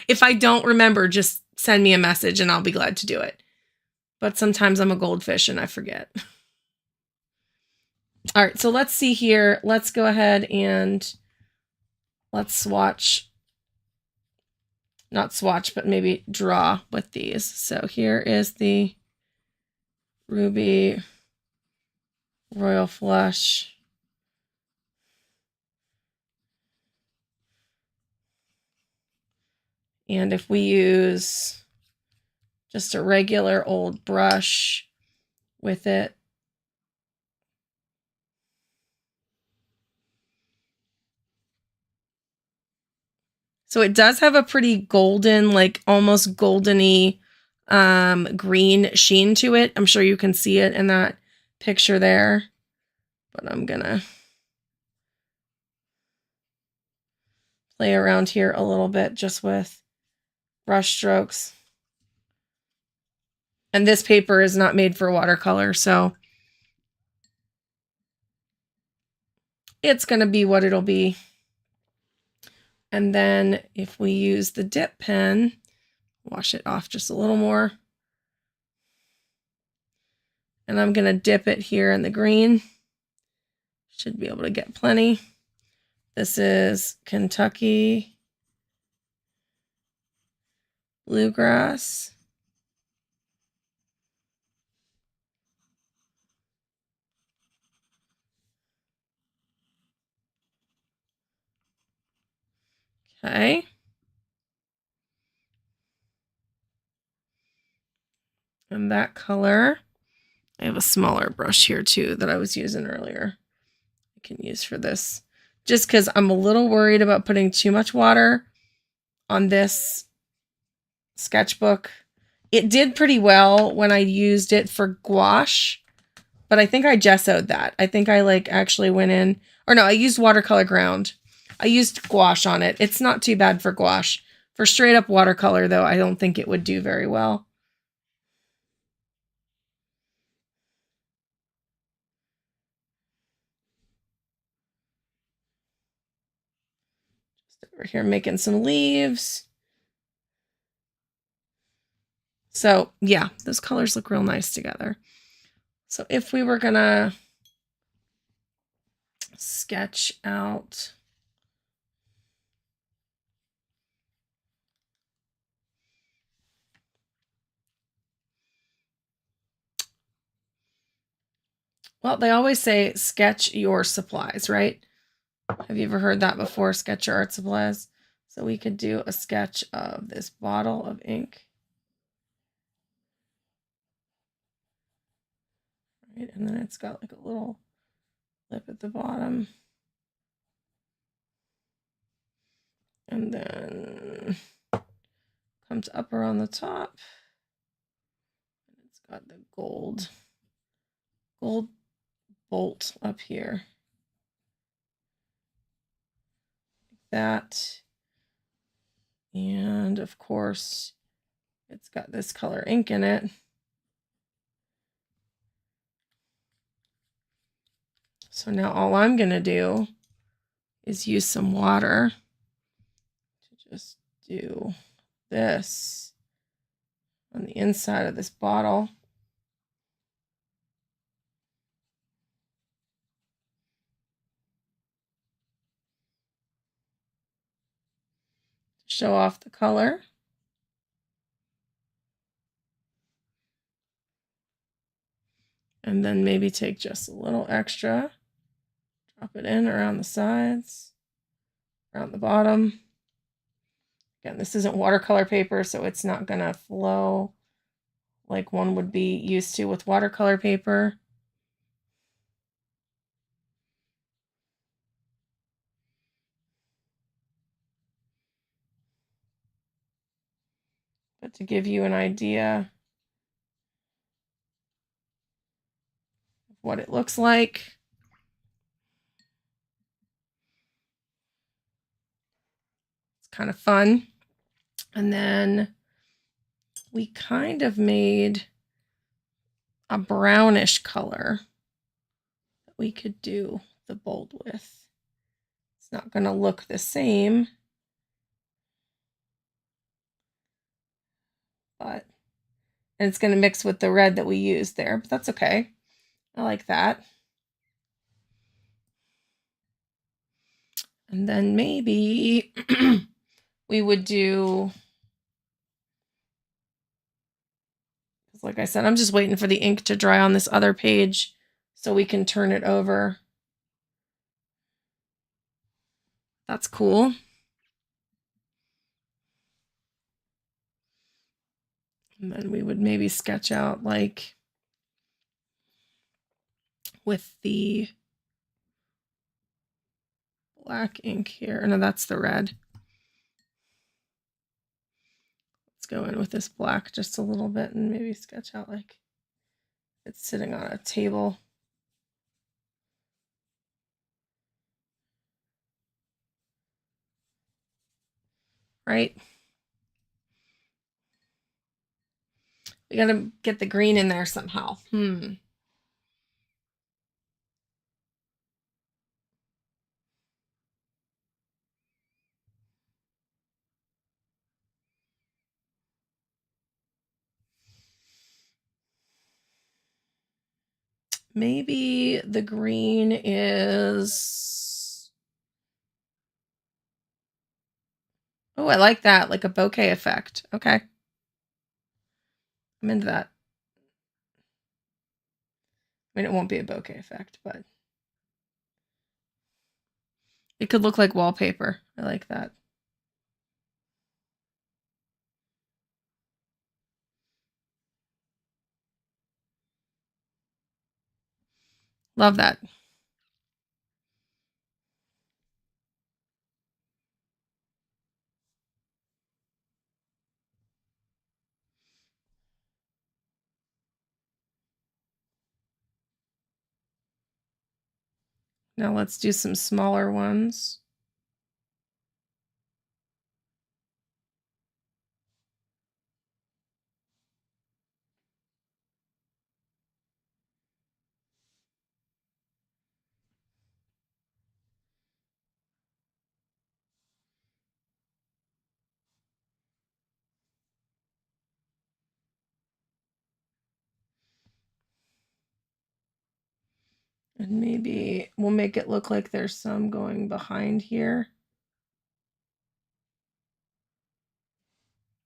If I don't remember, just send me a message and I'll be glad to do it. But sometimes I'm a goldfish and I forget. All right, so let's see here. Let's go ahead and let's swatch. Not swatch, but maybe draw with these. So here is the Ruby Royal Flush. And if we use just a regular old brush with it, so it does have a pretty golden, like almost goldeny green sheen to it. I'm sure you can see it in that picture there, but I'm gonna play around here a little bit just with brush strokes. And this paper is not made for watercolor, so it's gonna be what it'll be. And then if we use the dip pen, wash it off just a little more. And I'm going to dip it here in the green. Should be able to get plenty. This is Kentucky Bluegrass. Okay. And that color, I have a smaller brush here too that I was using earlier. I can use for this. Just because I'm a little worried about putting too much water on this sketchbook It did pretty well when I used it for gouache, but I think I gessoed that. I think I like actually went in, or no, I used watercolor ground. I used gouache on it. It's not too bad for gouache. For straight up watercolor though, I don't think it would do very well. Just over here making some leaves. So yeah, those colors look real nice together. So if we were gonna sketch out well, they always say sketch your supplies, right? Have you ever heard that before? Sketch your art supplies. So we could do a sketch of this bottle of ink. Right, and then it's got like a little lip at the bottom. And then comes up around the top. It's got the gold bolt up here. Like that. And of course, it's got this color ink in it. So now all I'm going to do is use some water to just do this on the inside of this bottle. Show off the color. And then maybe take just a little extra, drop it in around the sides, around the bottom. Again, this isn't watercolor paper, so it's not gonna flow like one would be used to with watercolor paper. But to give you an idea of what it looks like, it's kind of fun. And then we kind of made a brownish color that we could do the bold with. It's not going to look the same, but and it's going to mix with the red that we used there, but that's okay. I like that. And then maybe we would do, like I said, I'm just waiting for the ink to dry on this other page so we can turn it over. That's cool. And then we would maybe sketch out like with the black ink here. No, that's the red. Let's go in with this black just a little bit and maybe sketch out like it's sitting on a table. Right? We gotta get the green in there somehow. Maybe the green is... Oh, I like that. Like a bokeh effect. Okay. I'm into that. I mean, it won't be a bokeh effect, but it could look like wallpaper. I like that. Love that. Now let's do some smaller ones. And maybe we'll make it look like there's some going behind here.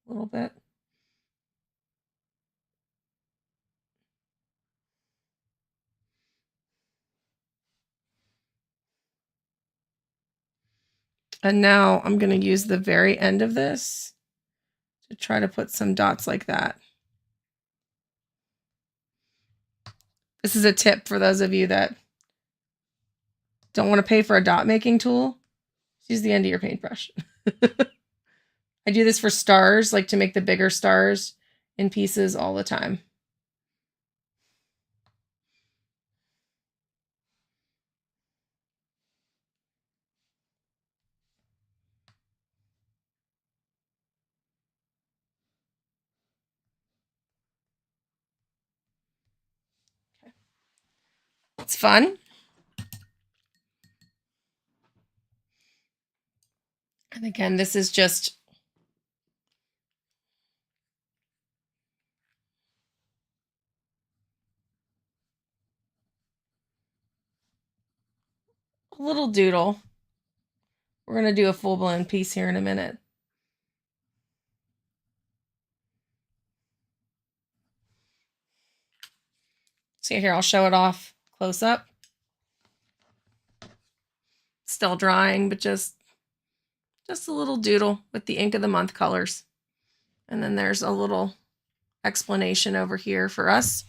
A little bit. And now I'm going to use the very end of this to try to put some dots like that. This is a tip for those of you that don't want to pay for a dot making tool. Use the end of your paintbrush. I do this for stars, like to make the bigger stars in pieces all the time. It's fun. And again, this is just a little doodle. We're going to do a full-blown piece here in a minute. See here, I'll show it off close up. Still drying, but just a little doodle with the ink of the month colors. And then there's a little explanation over here for us.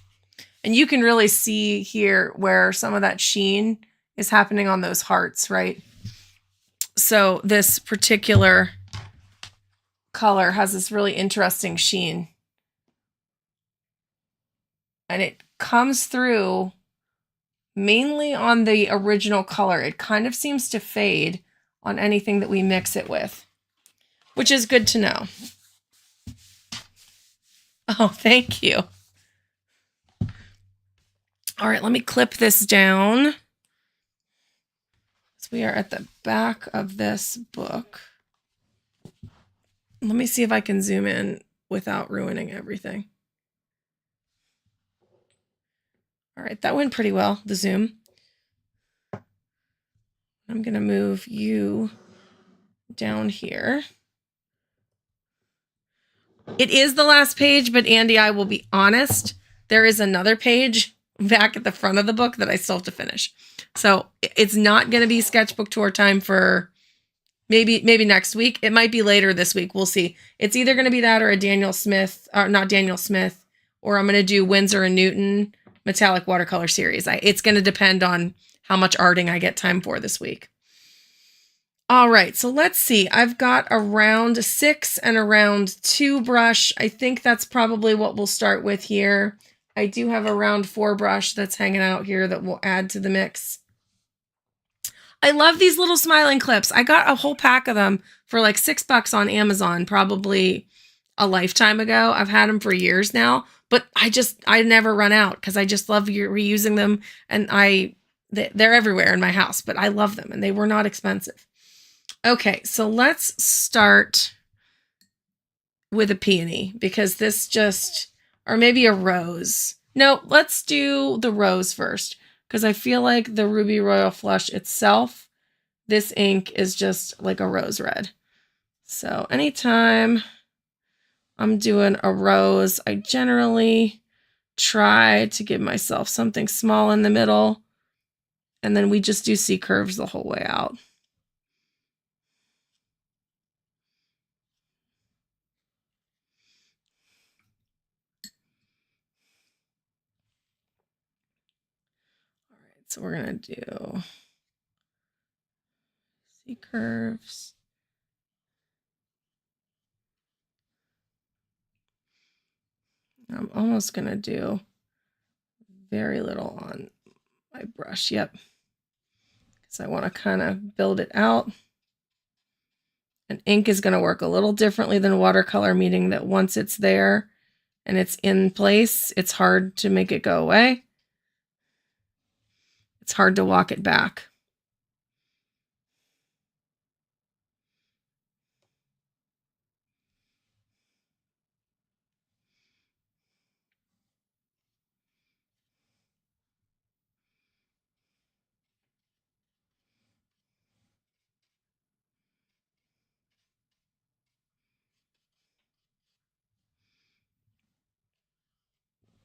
And you can really see here where some of that sheen is happening on those hearts, right? So this particular color has this really interesting sheen. And it comes through mainly on the original color. It kind of seems to fade on anything that we mix it with, which is good to know. Oh, thank you. All right, let me clip this down. So we are at the back of this book. Let me see if I can zoom in without ruining everything. All right, that went pretty well, the zoom. I'm going to move you down here. It is the last page, but Andy, I will be honest, there is another page back at the front of the book that I still have to finish. So it's not going to be sketchbook tour time for maybe next week. It might be later this week. We'll see. It's either going to be that or a Daniel Smith, or not Daniel Smith, or I'm going to do Winsor and Newton metallic watercolor series. It's going to depend on how much arting I get time for this week. All right, so let's see. I've got a round 6 and a round 2 brush. I think that's probably what we'll start with here. I do have a round 4 brush that's hanging out here that we'll add to the mix. I love these little smiling clips. I got a whole pack of them for like $6 on Amazon, probably a lifetime ago. I've had them for years now, but I never run out because I just love reusing them, and they're everywhere in my house, but I love them and they were not expensive. Okay, so let's start with a peony because this just, or maybe a rose. No, let's do the rose first because I feel like the Ruby Royal Flush itself, this ink is just like a rose red. So anytime I'm doing a rose, I generally try to give myself something small in the middle, and then we just do C curves the whole way out. All right, so we're going to do C curves. I'm almost going to do very little on my brush. Yep. So I want to kind of build it out. And ink is going to work a little differently than watercolor, meaning that once it's there and it's in place, it's hard to make it go away. It's hard to walk it back.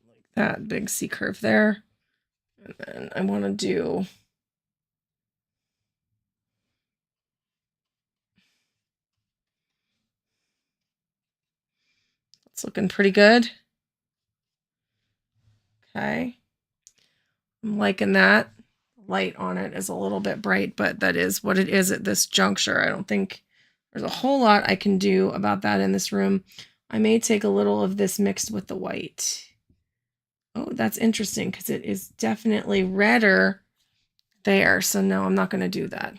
Like that big C curve there. And then I want to do it's looking pretty good. Okay. I'm liking that. Light on it is a little bit bright, but that is what it is at this juncture. I don't think there's a whole lot I can do about that in this room. I may take a little of this mixed with the white. Oh, that's interesting because it is definitely redder there. So no, I'm not going to do that.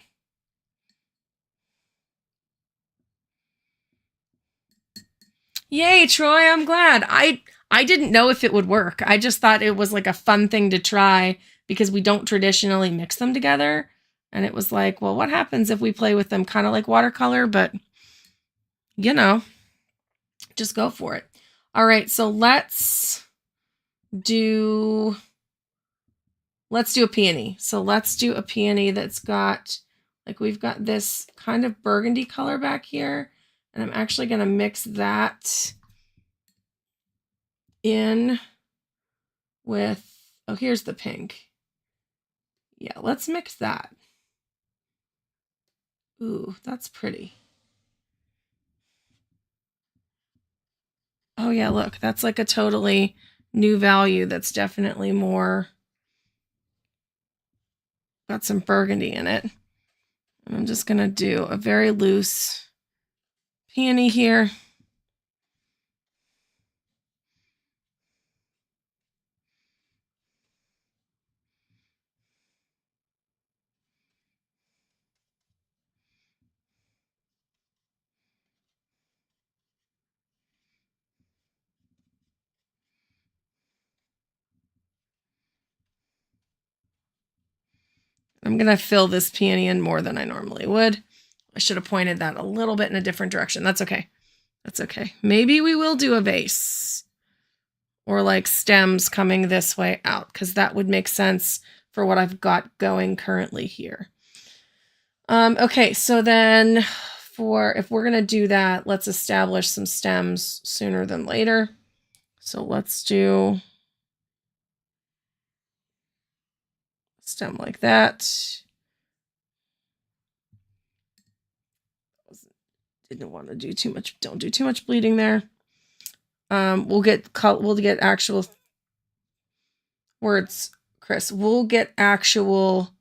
Yay, Troy, I'm glad. I didn't know if it would work. I just thought it was like a fun thing to try because we don't traditionally mix them together. And it was like, well, what happens if we play with them kind of like watercolor, but you know, just go for it. All right, so let's do a peony. So let's do a peony that's got, like we've got this kind of burgundy color back here. And I'm actually going to mix that in with, oh, here's the pink. Yeah, let's mix that. Ooh, that's pretty. Oh yeah, look, that's like a totally new value. That's definitely more, got some burgundy in it. And I'm just gonna do a very loose peony here. I'm gonna fill this peony in more than I normally would. I should have pointed that a little bit in a different direction. That's okay. That's okay. Maybe we will do a vase or like stems coming this way out because that would make sense for what I've got going currently here. Okay, so then if we're gonna do that, let's establish some stems sooner than later. So let's do a stem like that. Didn't want to do too much. Don't do too much bleeding there. We'll get actual words, Chris. We'll get actual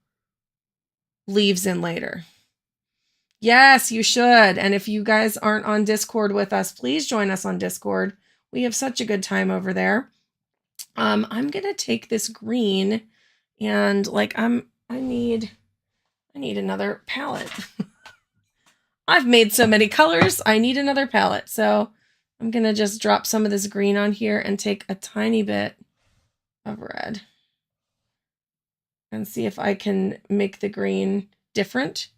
leaves in later. Yes, you should. And if you guys aren't on Discord with us, please join us on Discord. We have such a good time over there. I'm gonna take this green and like I need another palette. I've made so many colors, I need another palette. So I'm gonna just drop some of this green on here and take a tiny bit of red and see if I can make the green different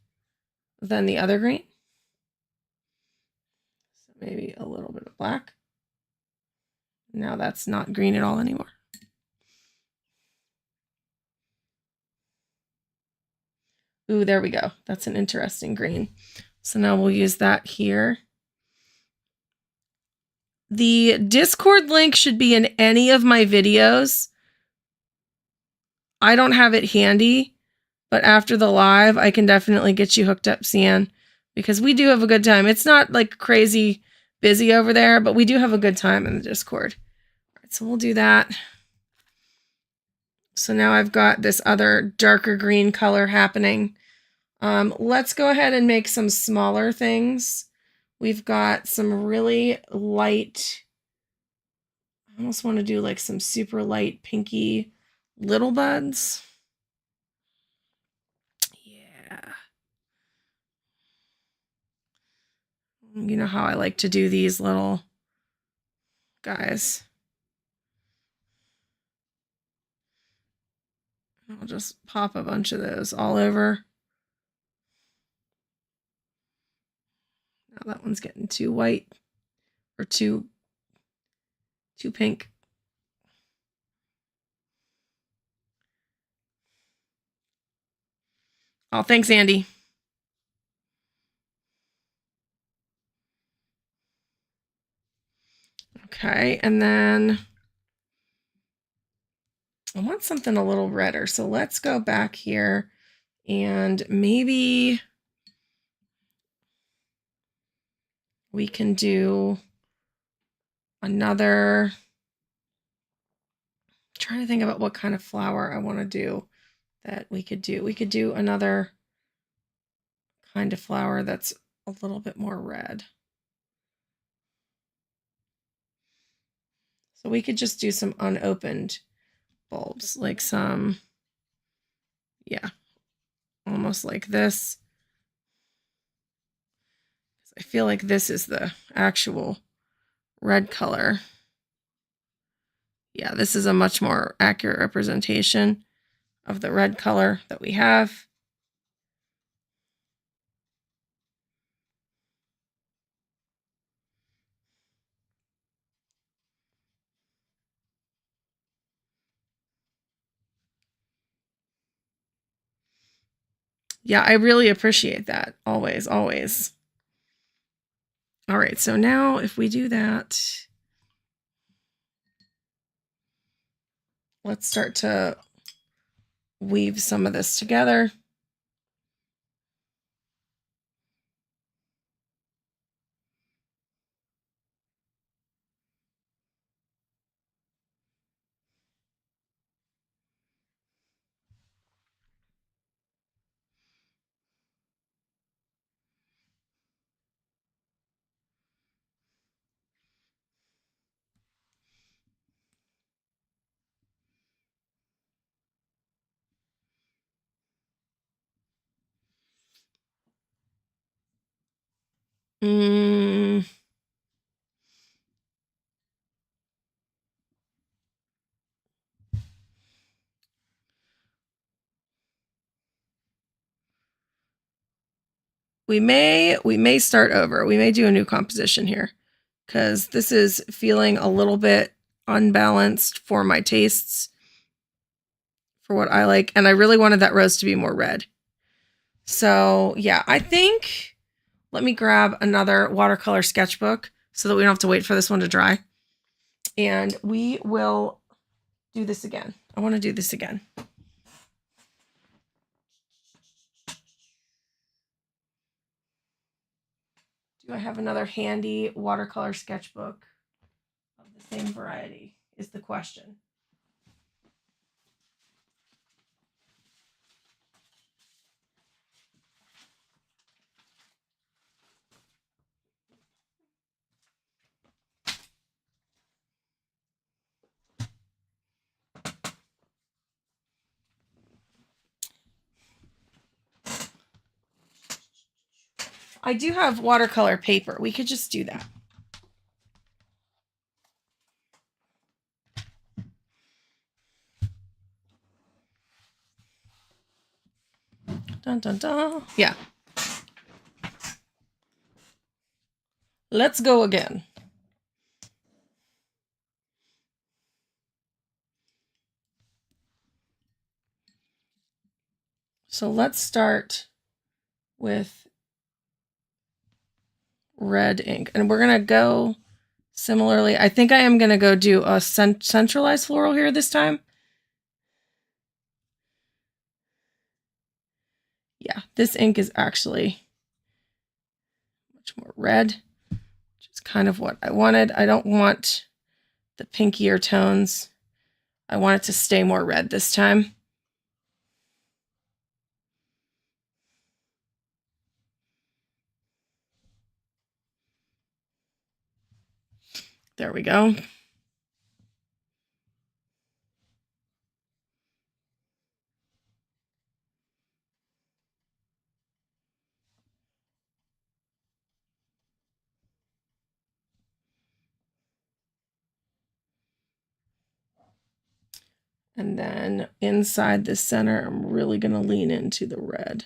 than the other green. So maybe a little bit of black. Now that's not green at all anymore. Ooh, there we go. That's an interesting green. So now we'll use that here. The Discord link should be in any of my videos. I don't have it handy, but after the live, I can definitely get you hooked up, Cian, because we do have a good time. It's not like crazy busy over there, but we do have a good time in the Discord. All right, so we'll do that. So now I've got this other darker green color happening. Let's go ahead and make some smaller things. We've got some really light, I almost want to do like some super light pinky little buds. Yeah. You know how I like to do these little guys. I'll just pop a bunch of those all over. Now that one's getting too white or too pink. Oh, thanks, Andy. Okay, and then I want something a little redder. So let's go back here and maybe we can do another. I'm trying to think about what kind of flower I want to do that we could do. We could do another kind of flower that's a little bit more red. So we could just do some unopened bulbs, like some, yeah, almost like this. I feel like this is the actual red color. Yeah, this is a much more accurate representation of the red color that we have. Yeah, I really appreciate that. Always, always. All right, so now if we do that, let's start to weave some of this together. We may start over. We may do a new composition here because this is feeling a little bit unbalanced for my tastes, for what I like. And I really wanted that rose to be more red. So yeah, I think let me grab another watercolor sketchbook so that we don't have to wait for this one to dry. And we will do this again. I want to do this again. Do I have another handy watercolor sketchbook of the same variety is the question. I do have watercolor paper. We could just do that. Dun, dun, dun. Yeah. Let's go again. So let's start with red ink. And we're going to go similarly. I think I am going to go do a centralized floral here this time. Yeah, this ink is actually much more red, which is kind of what I wanted. I don't want the pinkier tones. I want it to stay more red this time. There we go. And then inside the center, I'm really going to lean into the red.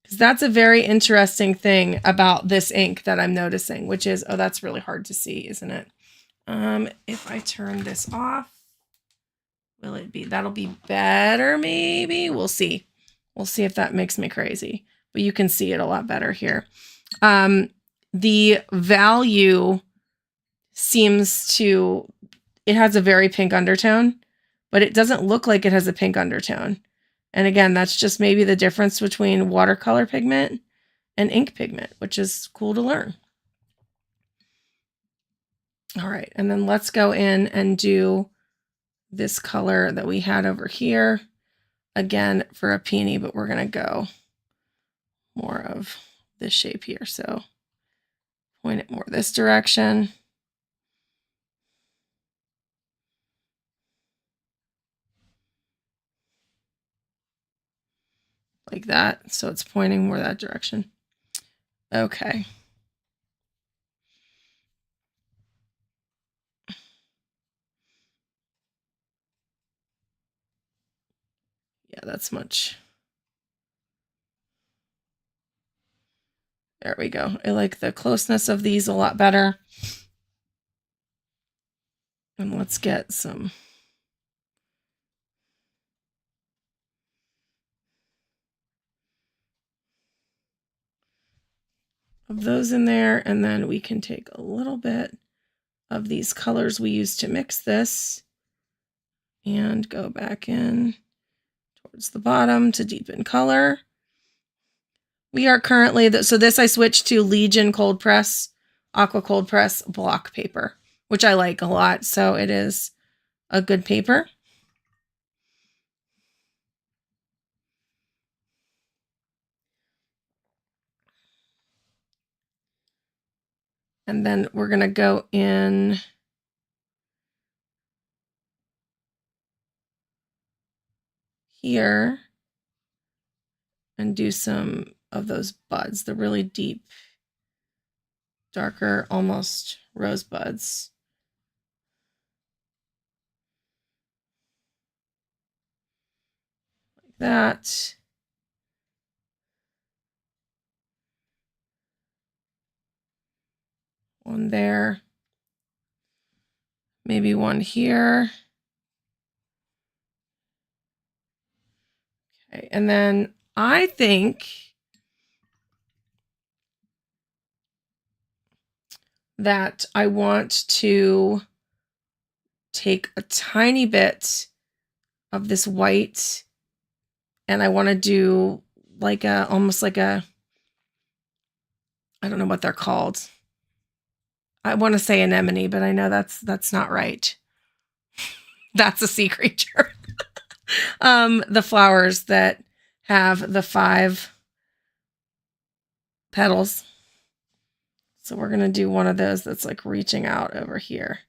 That's a very interesting thing about this ink that I'm noticing, which is, oh, that's really hard to see, isn't it? If I turn this off, will it be, that'll be better maybe? We'll see. We'll see if that makes me crazy, but you can see it a lot better here. The value seems to, it has a very pink undertone, but it doesn't look like it has a pink undertone. And again, that's just maybe the difference between watercolor pigment and ink pigment, which is cool to learn. All right, and then let's go in and do this color that we had over here. Again, for a peony, but we're gonna go more of this shape here. So point it more this direction. Like that, so it's pointing more that direction. Okay. Yeah, that's much. There we go. I like the closeness of these a lot better. And let's get some of those in there. And then we can take a little bit of these colors we used to mix this and go back in towards the bottom to deepen color. We are currently, so this I switched to Legion Cold Press, Aqua Cold Press block paper, which I like a lot. So it is a good paper. And then we're going to go in here and do some of those buds, the really deep, darker, almost rose buds. Like that. One there. Maybe one here. Okay, and then I think that I want to take a tiny bit of this white and I want to do like a, almost like a, I don't know what they're called. I want to say anemone, but I know that's not right. That's a sea creature. The flowers that have the 5 petals. So we're going to do one of those that's like reaching out over here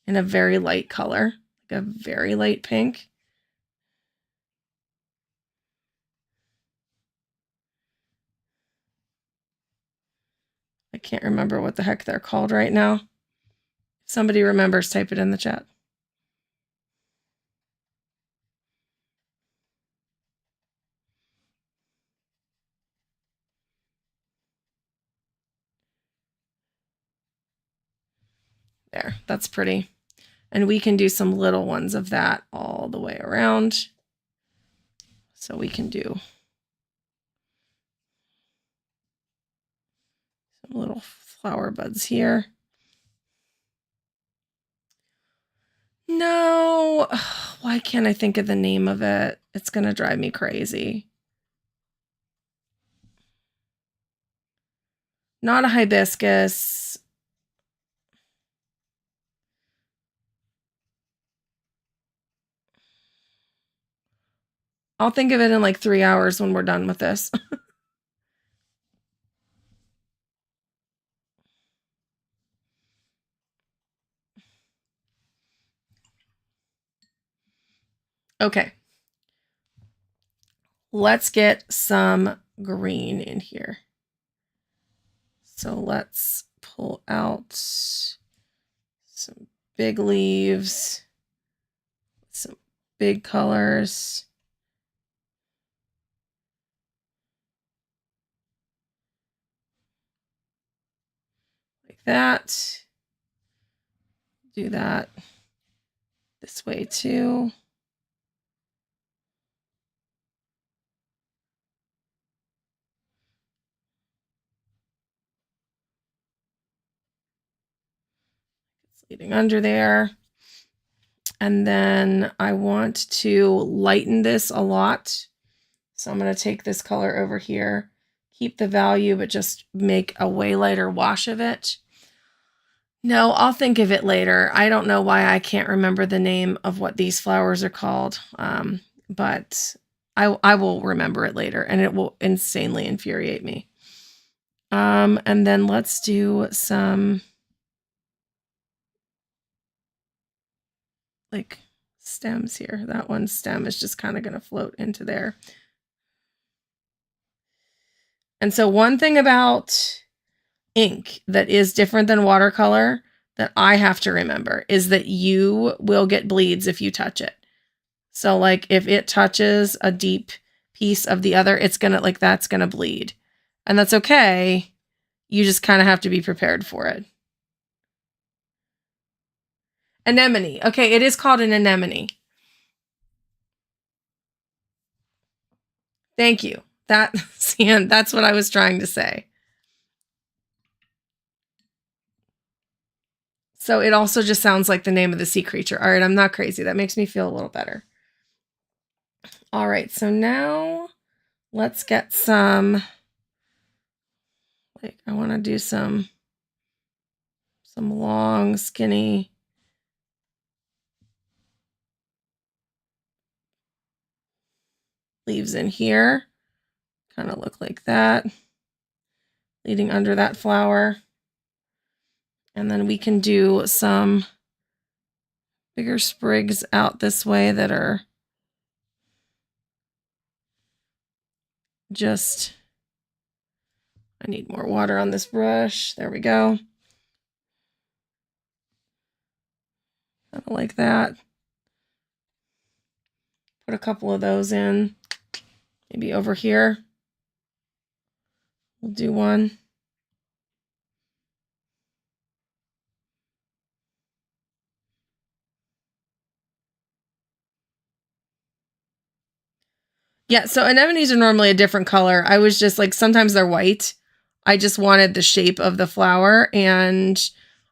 in a very light color, like a very light pink. I can't remember what the heck they're called right now. If somebody remembers, type it in the chat. There, that's pretty. And we can do some little ones of that all the way around. So we can do some little flower buds here. No, why can't I think of the name of it? It's going to drive me crazy. Not a hibiscus. I'll think of it in like 3 hours when we're done with this. Okay. Let's get some green in here. So let's pull out some big leaves, some big colors. Like that. Do that this way too. It's leading under there. And then I want to lighten this a lot. So I'm going to take this color over here, keep the value, but just make a way lighter wash of it. No, I'll think of it later. I don't know why I can't remember the name of what these flowers are called, but I will remember it later, and it will insanely infuriate me. And then let's do some like stems here. That one stem is just kind of going to float into there. And so one thing about ink that is different than watercolor that I have to remember is that you will get bleeds if you touch it. So like if it touches a deep piece of the other, it's gonna like that's gonna bleed. And that's okay. You just kind of have to be prepared for it. Anemone. Okay, it is called an anemone. Thank you. That's what I was trying to say. So it also just sounds like the name of the sea creature. All right, I'm not crazy. That makes me feel a little better. All right, so now let's get some, like I want to do some long, skinny leaves in here. Kind of look like that, leading under that flower. And then we can do some bigger sprigs out this way that are just, I need more water on this brush. There we go. Kind of like that. Put a couple of those in, maybe over here. We'll do one. Yeah, so anemones are normally a different color. I was just like, sometimes they're white. I just wanted the shape of the flower. And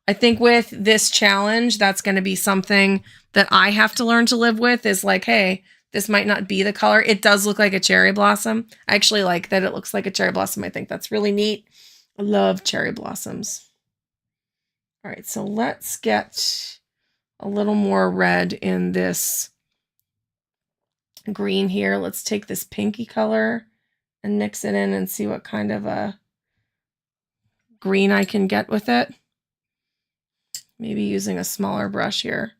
I think with this challenge, that's going to be something that I have to learn to live with is like, hey, this might not be the color. It does look like a cherry blossom. I actually like that it looks like a cherry blossom. I think that's really neat. I love cherry blossoms. All right, so let's get a little more red in this green here. Let's take this pinky color and mix it in and see what kind of a green I can get with it. Maybe using a smaller brush here.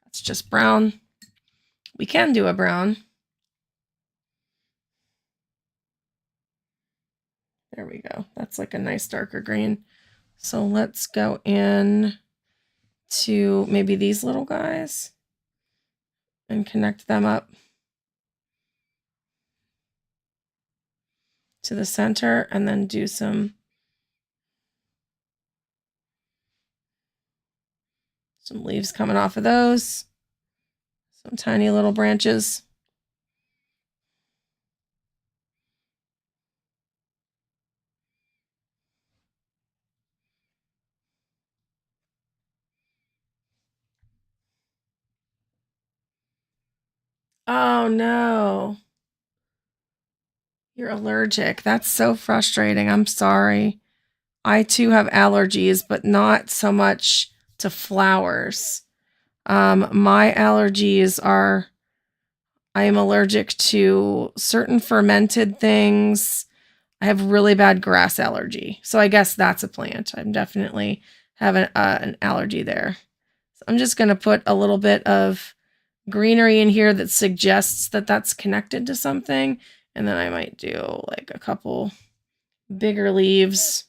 That's just brown. We can do a brown. There we go. That's like a nice darker green. So let's go in to maybe these little guys and connect them up to the center and then do some leaves coming off of those. Some tiny little branches. Oh no. You're allergic. That's so frustrating. I'm sorry. I too have allergies, but not so much to flowers. My allergies are, I am allergic to certain fermented things. I have really bad grass allergy. So I guess that's a plant. I'm definitely have an allergy there. So I'm just going to put a little bit of greenery in here that suggests that that's connected to something. And then I might do like a couple bigger leaves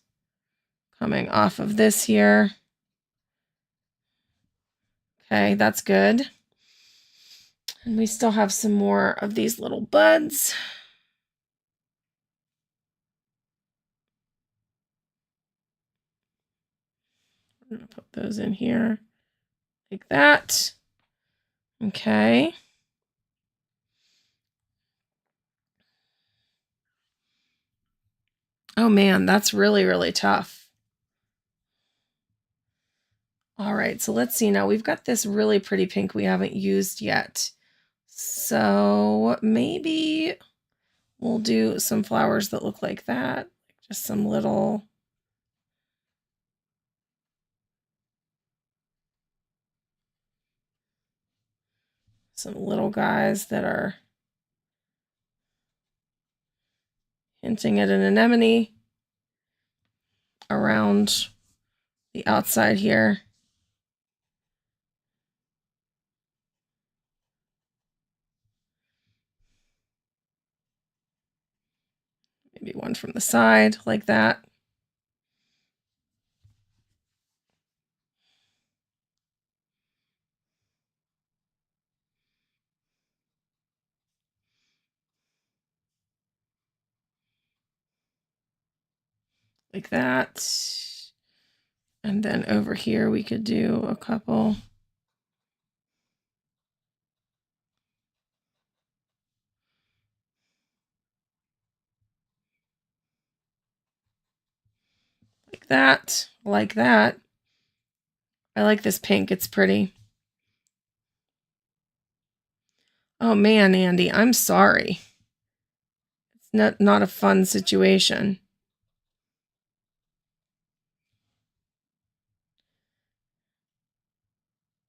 coming off of this here. Okay, that's good. And we still have some more of these little buds. I'm going to put those in here like that. Okay. Oh man, that's really, really tough. All right, so let's see now. We've got this really pretty pink we haven't used yet. So maybe we'll do some flowers that look like that. Just some little... guys that are hinting at an anemone around the outside here. Maybe one from the side like that. Like that. And then over here we could do a couple. Like that. Like that. I like this pink. It's pretty. Oh man, Andy, I'm sorry. It's not a fun situation.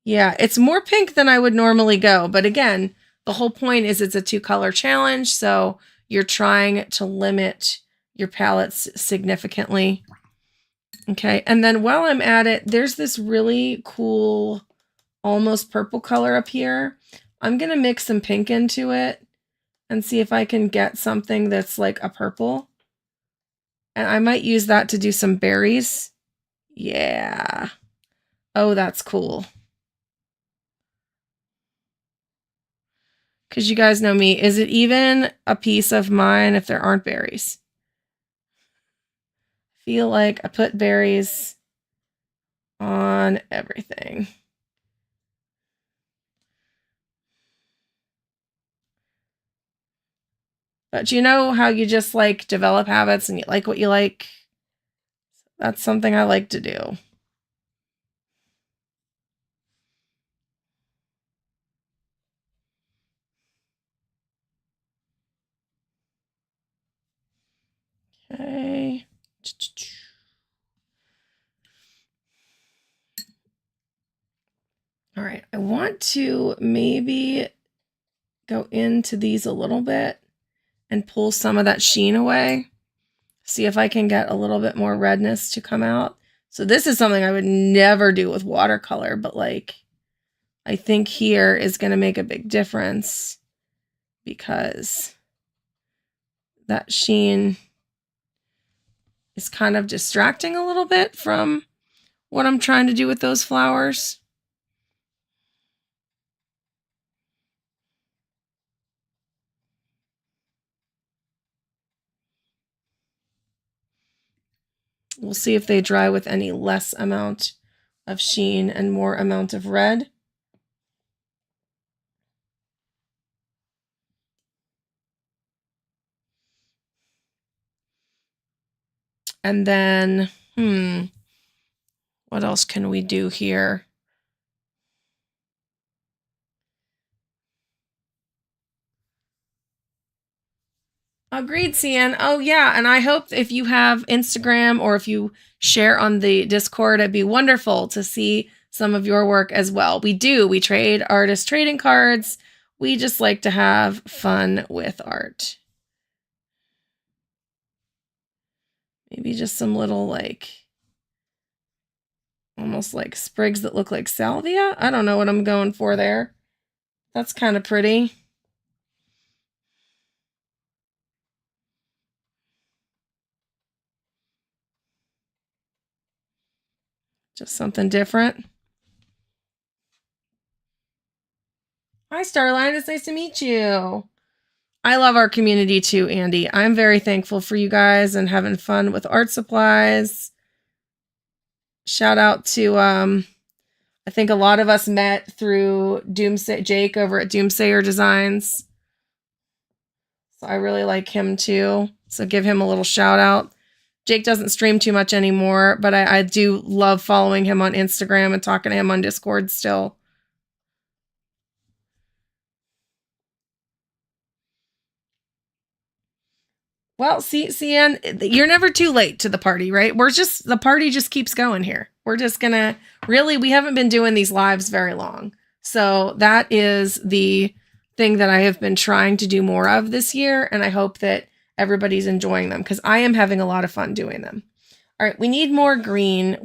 Yeah, it's more pink than I would normally go. But again, the whole point is it's a 2-color challenge. So you're trying to limit your palettes significantly. Okay, and then while I'm at it, there's this really cool, almost purple color up here. I'm going to mix some pink into it and see if I can get something that's like a purple. And I might use that to do some berries. Yeah. Oh, that's cool. Because you guys know me, is it even a piece of mine if there aren't berries? I feel like I put berries on everything. But you know how you just like develop habits and you like what you like? That's something I like to do. Okay. All right. I want to maybe go into these a little bit and pull some of that sheen away. See if I can get a little bit more redness to come out. So this is something I would never do with watercolor, but like, I think here is going to make a big difference because that sheen is kind of distracting a little bit from what I'm trying to do with those flowers. We'll see if they dry with any less amount of sheen and more amount of red. And then, what else can we do here? Agreed, Cian. Oh, yeah. And I hope if you have Instagram or if you share on the Discord, it'd be wonderful to see some of your work as well. We do. We trade artist trading cards. We just like to have fun with art. Maybe just some little like almost like sprigs that look like salvia. I don't know what I'm going for there. That's kind of pretty. Just something different. Hi, Starline. It's nice to meet you. I love our community too, Andy. I'm very thankful for you guys and having fun with art supplies. Shout out to, I think a lot of us met through Jake over at Doomsayer Designs. So I really like him too. So give him a little shout out. Jake doesn't stream too much anymore, but I do love following him on Instagram and talking to him on Discord still. Well, see, Ann, you're never too late to the party, right? The party just keeps going here. We're just gonna, we haven't been doing these lives very long. So that is the thing that I have been trying to do more of this year. And I hope that everybody's enjoying them because I am having a lot of fun doing them. All right, we need more green.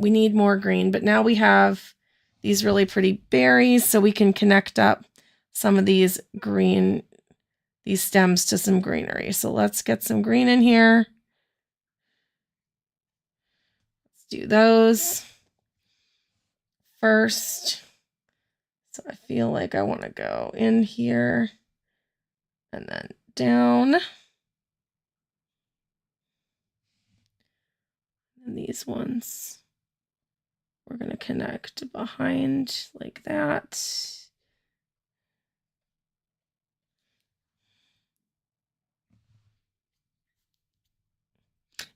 But now we have these really pretty berries so we can connect up some of these stems to some greenery. So let's get some green in here. Let's do those first. So I feel like I want to go in here and then down. And these ones we're going to connect behind like that.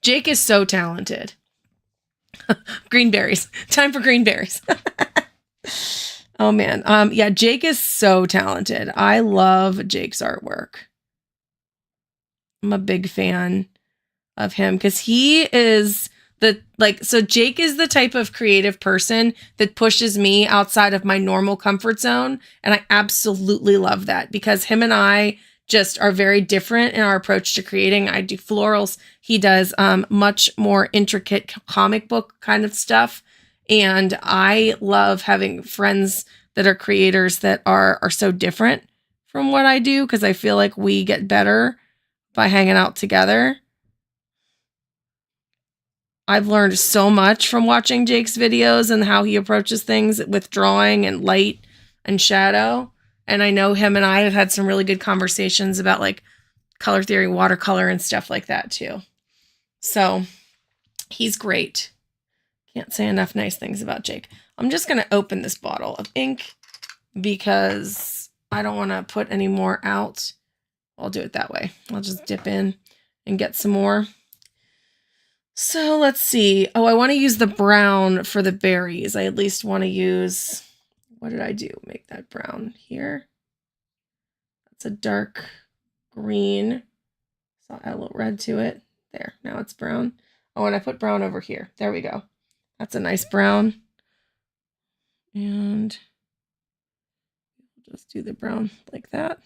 Jake is so talented. Green berries. Time for green berries. Oh man. Yeah, Jake is so talented. I love Jake's artwork. I'm a big fan of him because he is so Jake is the type of creative person that pushes me outside of my normal comfort zone. And I absolutely love that because him and I just are very different in our approach to creating. I do florals. He does much more intricate comic book kind of stuff. And I love having friends that are creators that are so different from what I do because I feel like we get better by hanging out together. I've learned so much from watching Jake's videos and how he approaches things with drawing and light and shadow. And I know him and I have had some really good conversations about like color theory, watercolor, and stuff like that too. So he's great. Can't say enough nice things about Jake. I'm just going to open this bottle of ink because I don't want to put any more out. I'll do it that way. I'll just dip in and get some more. So let's see. Oh, I want to use the brown for the berries. I at least want to use, what did I do? Make that brown here. That's a dark green. So I'll add a little red to it. There, now it's brown. Oh, and I put brown over here. There we go. That's a nice brown. And just do the brown like that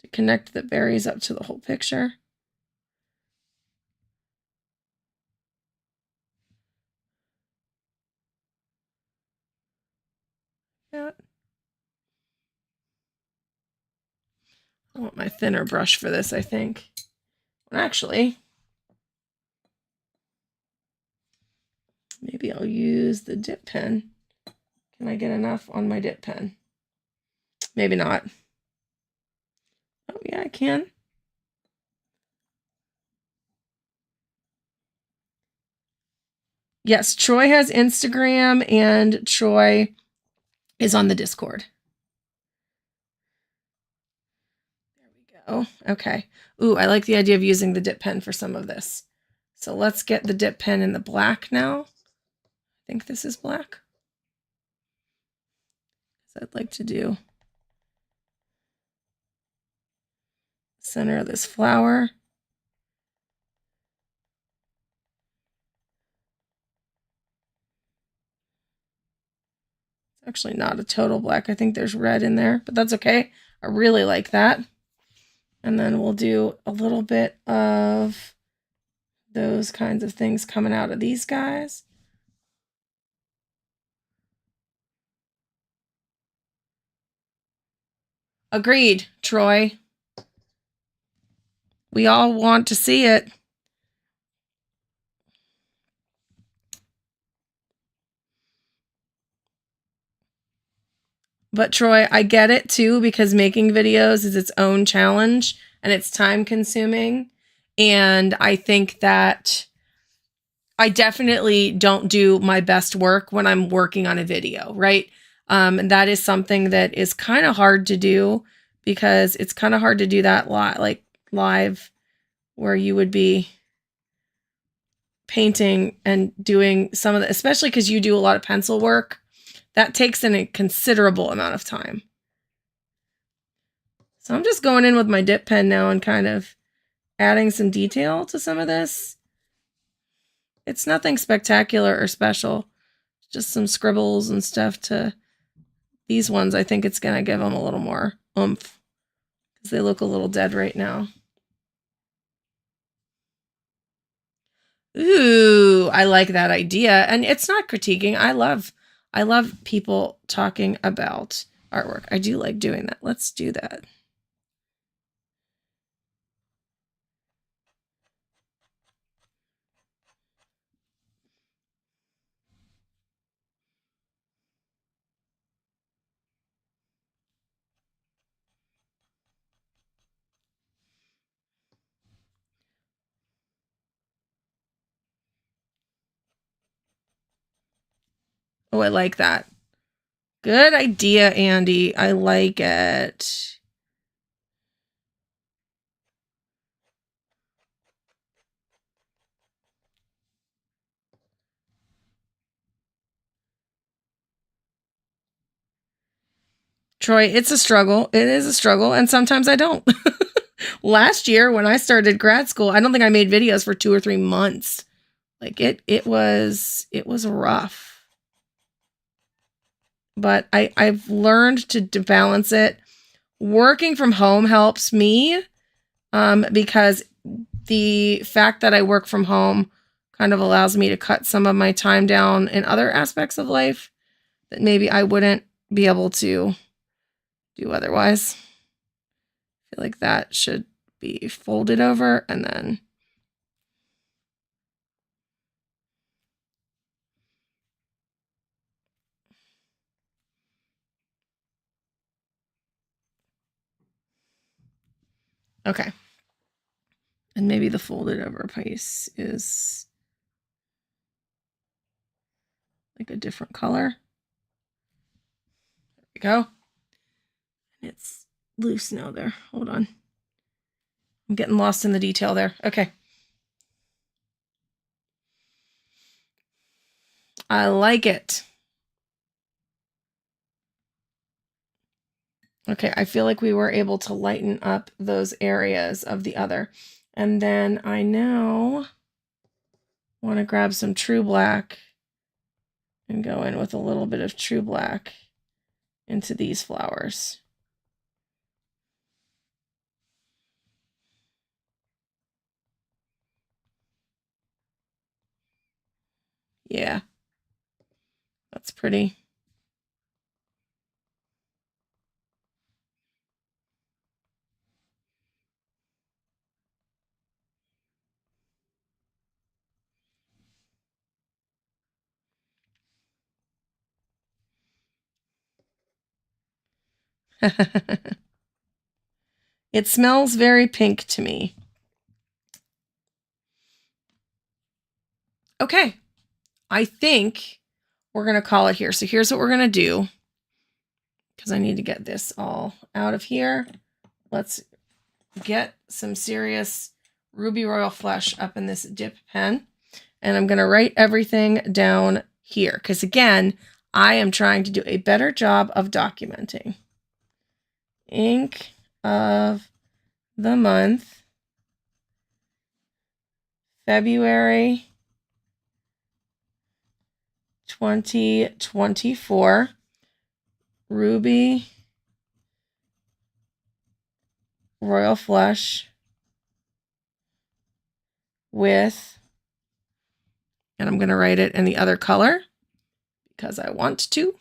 to connect the berries up to the whole picture. That. I want my thinner brush for this, I think. Actually, maybe I'll use the dip pen. Can I get enough on my dip pen? Maybe not. Oh, yeah, I can. Yes, Troy has Instagram and Troy is on the Discord. There we go. Okay. Ooh, I like the idea of using the dip pen for some of this. So let's get the dip pen in the black now. I think this is black. So I'd like to do center of this flower. It's actually not a total black. I think there's red in there, but that's okay. I really like that. And then we'll do a little bit of those kinds of things coming out of these guys. Agreed, Troy. We all want to see it. But Troy, I get it too, because making videos is its own challenge and it's time consuming. And I think that I definitely don't do my best work when I'm working on a video, right? And that is something that is kind of hard to do, because it's kind of hard to do that live, where you would be painting and doing some of the, especially because you do a lot of pencil work. That takes in a considerable amount of time. So I'm just going in with my dip pen now and kind of adding some detail to some of this. It's nothing spectacular or special. Just some scribbles and stuff to these ones. I think it's going to give them a little more oomph, because they look a little dead right now. Ooh, I like that idea. And it's not critiquing. I love people talking about artwork. I do like doing that. Let's do that. Oh, I like that. Good idea, Andy. I like it. Troy, it's a struggle. It is a struggle, and sometimes I don't. Last year, when I started grad school, I don't think I made videos for 2 or 3 months. Like it was rough. But I've learned to balance it. Working from home helps me, because the fact that I work from home kind of allows me to cut some of my time down in other aspects of life that maybe I wouldn't be able to do otherwise. I feel like that should be folded over and then okay. And maybe the folded over piece is like a different color. There we go. It's loose now there. Hold on. I'm getting lost in the detail there. Okay. I like it. Okay, I feel like we were able to lighten up those areas of the other. And then I now want to grab some true black and go in with a little bit of true black into these flowers. Yeah, that's pretty. It smells very pink to me. Okay, I think we're going to call it here. So here's what we're going to do, because I need to get this all out of here. Let's get some serious Ruby Royal Flush up in this dip pen. And I'm going to write everything down here, because again, I am trying to do a better job of documenting. Ink of the month, February 2024, Ruby Royal Flush with, and I'm going to write it in the other color because I want to.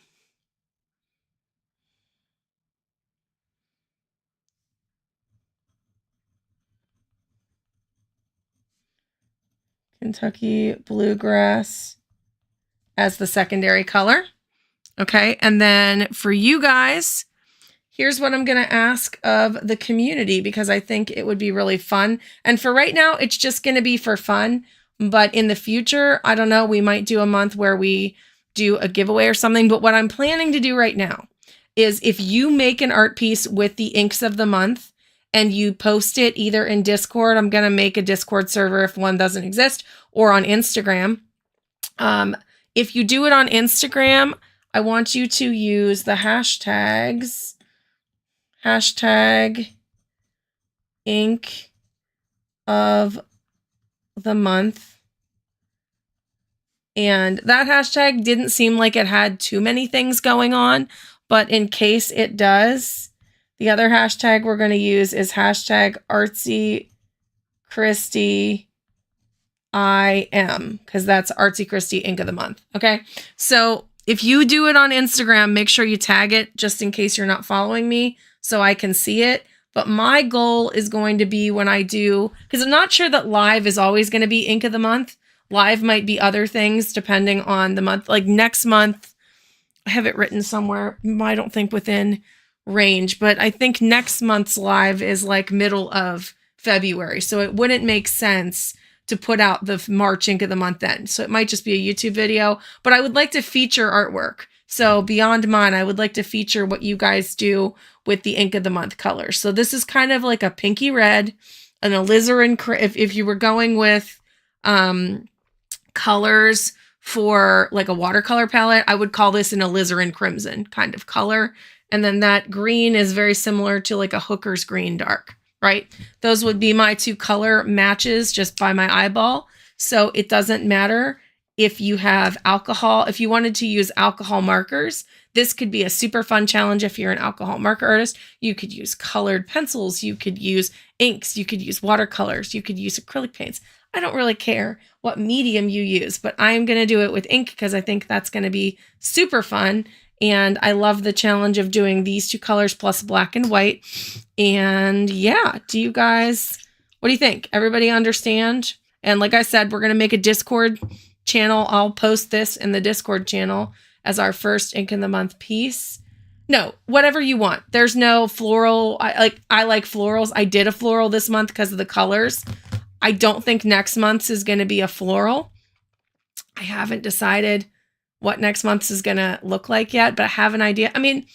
Kentucky Bluegrass as the secondary color. Okay, and then for you guys, here's what I'm going to ask of the community because I think it would be really fun. And for right now, it's just going to be for fun. But in the future, I don't know, we might do a month where we do a giveaway or something. But what I'm planning to do right now is if you make an art piece with the inks of the month and you post it either in Discord, I'm going to make a Discord server if one doesn't exist, or on Instagram. If you do it on Instagram, I want you to use the hashtags, hashtag ink of the month. And that hashtag didn't seem like it had too many things going on, but in case it does, the other hashtag we're going to use is hashtag Artsy Kristy IM, because that's Artsy Kristy Ink of the Month. Okay. So if you do it on Instagram, make sure you tag it just in case you're not following me so I can see it. But my goal is going to be when I do, because I'm not sure that live is always going to be Ink of the Month. Live might be other things depending on the month. Like next month, I have it written somewhere. I don't think within range, but I think next month's live is like middle of February. So it wouldn't make sense to put out the March Ink of the Month then. So it might just be a YouTube video, but I would like to feature artwork. So beyond mine, I would like to feature what you guys do with the Ink of the Month colors. So this is kind of like a pinky red, an alizarin. If you were going with colors for like a watercolor palette, I would call this an alizarin crimson kind of color. And then that green is very similar to like a Hooker's green dark, right? Those would be my two color matches just by my eyeball. So it doesn't matter if you have alcohol. If you wanted to use alcohol markers, this could be a super fun challenge if you're an alcohol marker artist. You could use colored pencils. You could use inks. You could use watercolors. You could use acrylic paints. I don't really care what medium you use, but I'm going to do it with ink because I think that's going to be super fun. And I love the challenge of doing these two colors plus black and white. And yeah, do you guys, what do you think? Everybody understand? And like I said, we're going to make a Discord channel. I'll post this in the Discord channel as our first Ink of the Month piece. No, whatever you want. There's no floral. I like florals. I did a floral this month because of the colors. I don't think next month's is going to be a floral. I haven't decided what next month's is going to look like yet, but I have an idea. I mean,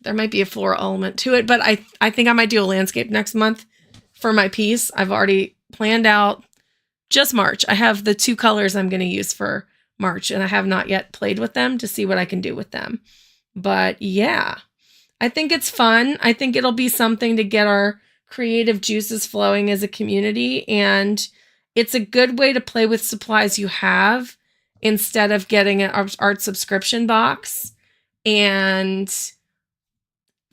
there might be a floral element to it, but I think I might do a landscape next month for my piece. I've already planned out just March. I have the two colors I'm going to use for March, and I have not yet played with them to see what I can do with them. But yeah, I think it's fun. I think it'll be something to get our creative juices flowing as a community, and it's a good way to play with supplies you have instead of getting an art subscription box and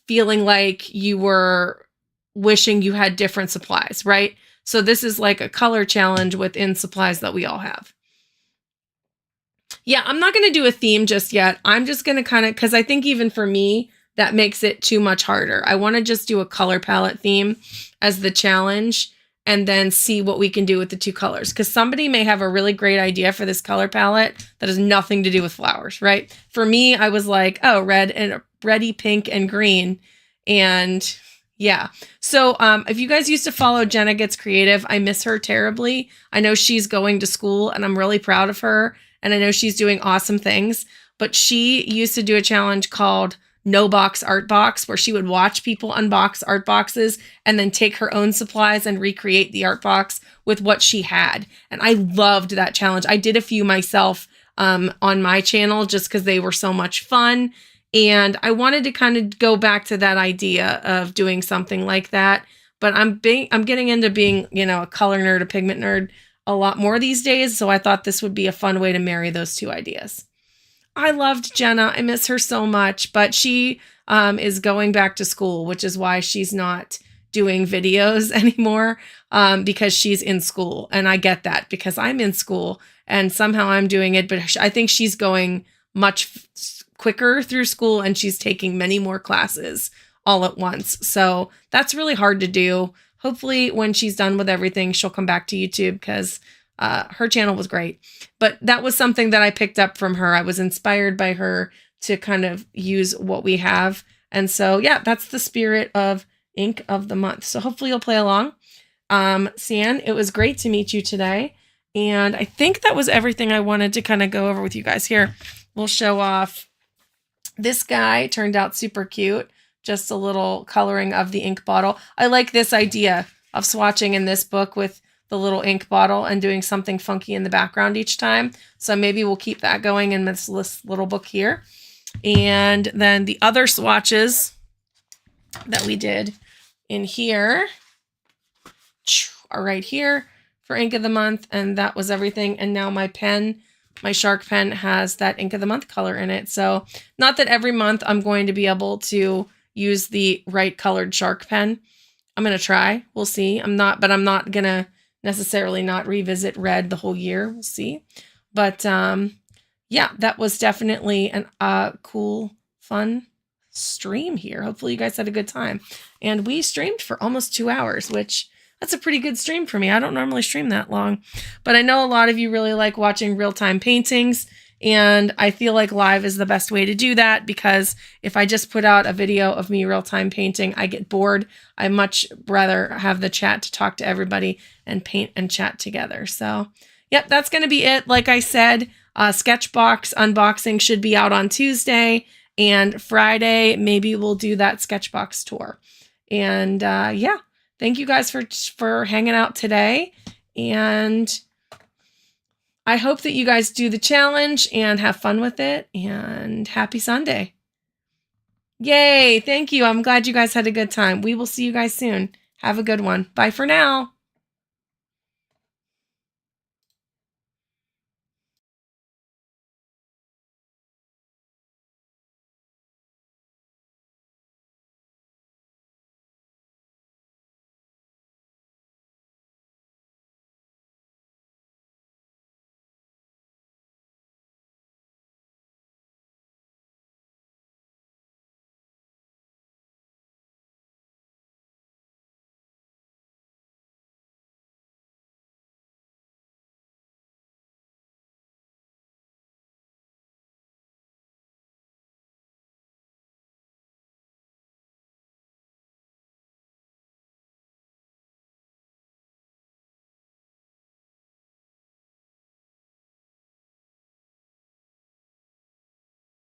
feeling like you were wishing you had different supplies, right? So this is like a color challenge within supplies that we all have. Yeah, I'm not going to do a theme just yet. I'm just going to kind of, because I think even for me, that makes it too much harder. I want to just do a color palette theme as the challenge and then see what we can do with the two colors. Because somebody may have a really great idea for this color palette that has nothing to do with flowers, right? For me, I was like, oh, red and reddy pink and green. And yeah. So if you guys used to follow Jenna Gets Creative, I miss her terribly. I know she's going to school and I'm really proud of her. And I know she's doing awesome things. But she used to do a challenge called No Box Art Box, where she would watch people unbox art boxes and then take her own supplies and recreate the art box with what she had. And I loved that challenge. I did a few myself on my channel just because they were so much fun. And I wanted to kind of go back to that idea of doing something like that. But I'm getting into being, you know, a color nerd, a pigment nerd a lot more these days. So I thought this would be a fun way to marry those two ideas. I loved Jenna. I miss her so much, but she is going back to school, which is why she's not doing videos anymore because she's in school. And I get that because I'm in school and somehow I'm doing it. But I think she's going much quicker through school and she's taking many more classes all at once. So that's really hard to do. Hopefully when she's done with everything, she'll come back to YouTube because Her channel was great, but that was something that I picked up from her. I was inspired by her to kind of use what we have. And so, yeah, that's the spirit of Ink of the Month. So hopefully you'll play along. Sian, it was great to meet you today. And I think that was everything I wanted to kind of go over with you guys. Here, we'll show off. This guy turned out super cute. Just a little coloring of the ink bottle. I like this idea of swatching in this book with the little ink bottle and doing something funky in the background each time. So maybe we'll keep that going in this little book here. And then the other swatches that we did in here are right here for Ink of the Month. And that was everything. And now my pen, my Shark pen, has that Ink of the Month color in it. So not that every month I'm going to be able to use the right colored Shark pen. I'm going to try. We'll see. I'm not going to necessarily not revisit red the whole year. We'll see. But yeah, that was definitely a cool, fun stream here. Hopefully you guys had a good time. And we streamed for almost 2 hours, which that's a pretty good stream for me. I don't normally stream that long, but I know a lot of you really like watching real-time paintings. And I feel like live is the best way to do that, because if I just put out a video of me real-time painting, I get bored. I much rather have the chat to talk to everybody and paint and chat together. So, yep, that's going to be it. Like I said, Sketchbox unboxing should be out on Tuesday, and Friday, maybe we'll do that Sketchbox tour. And yeah, thank you guys for hanging out today. And I hope that you guys do the challenge and have fun with it, and happy Sunday. Yay. Thank you. I'm glad you guys had a good time. We will see you guys soon. Have a good one. Bye for now.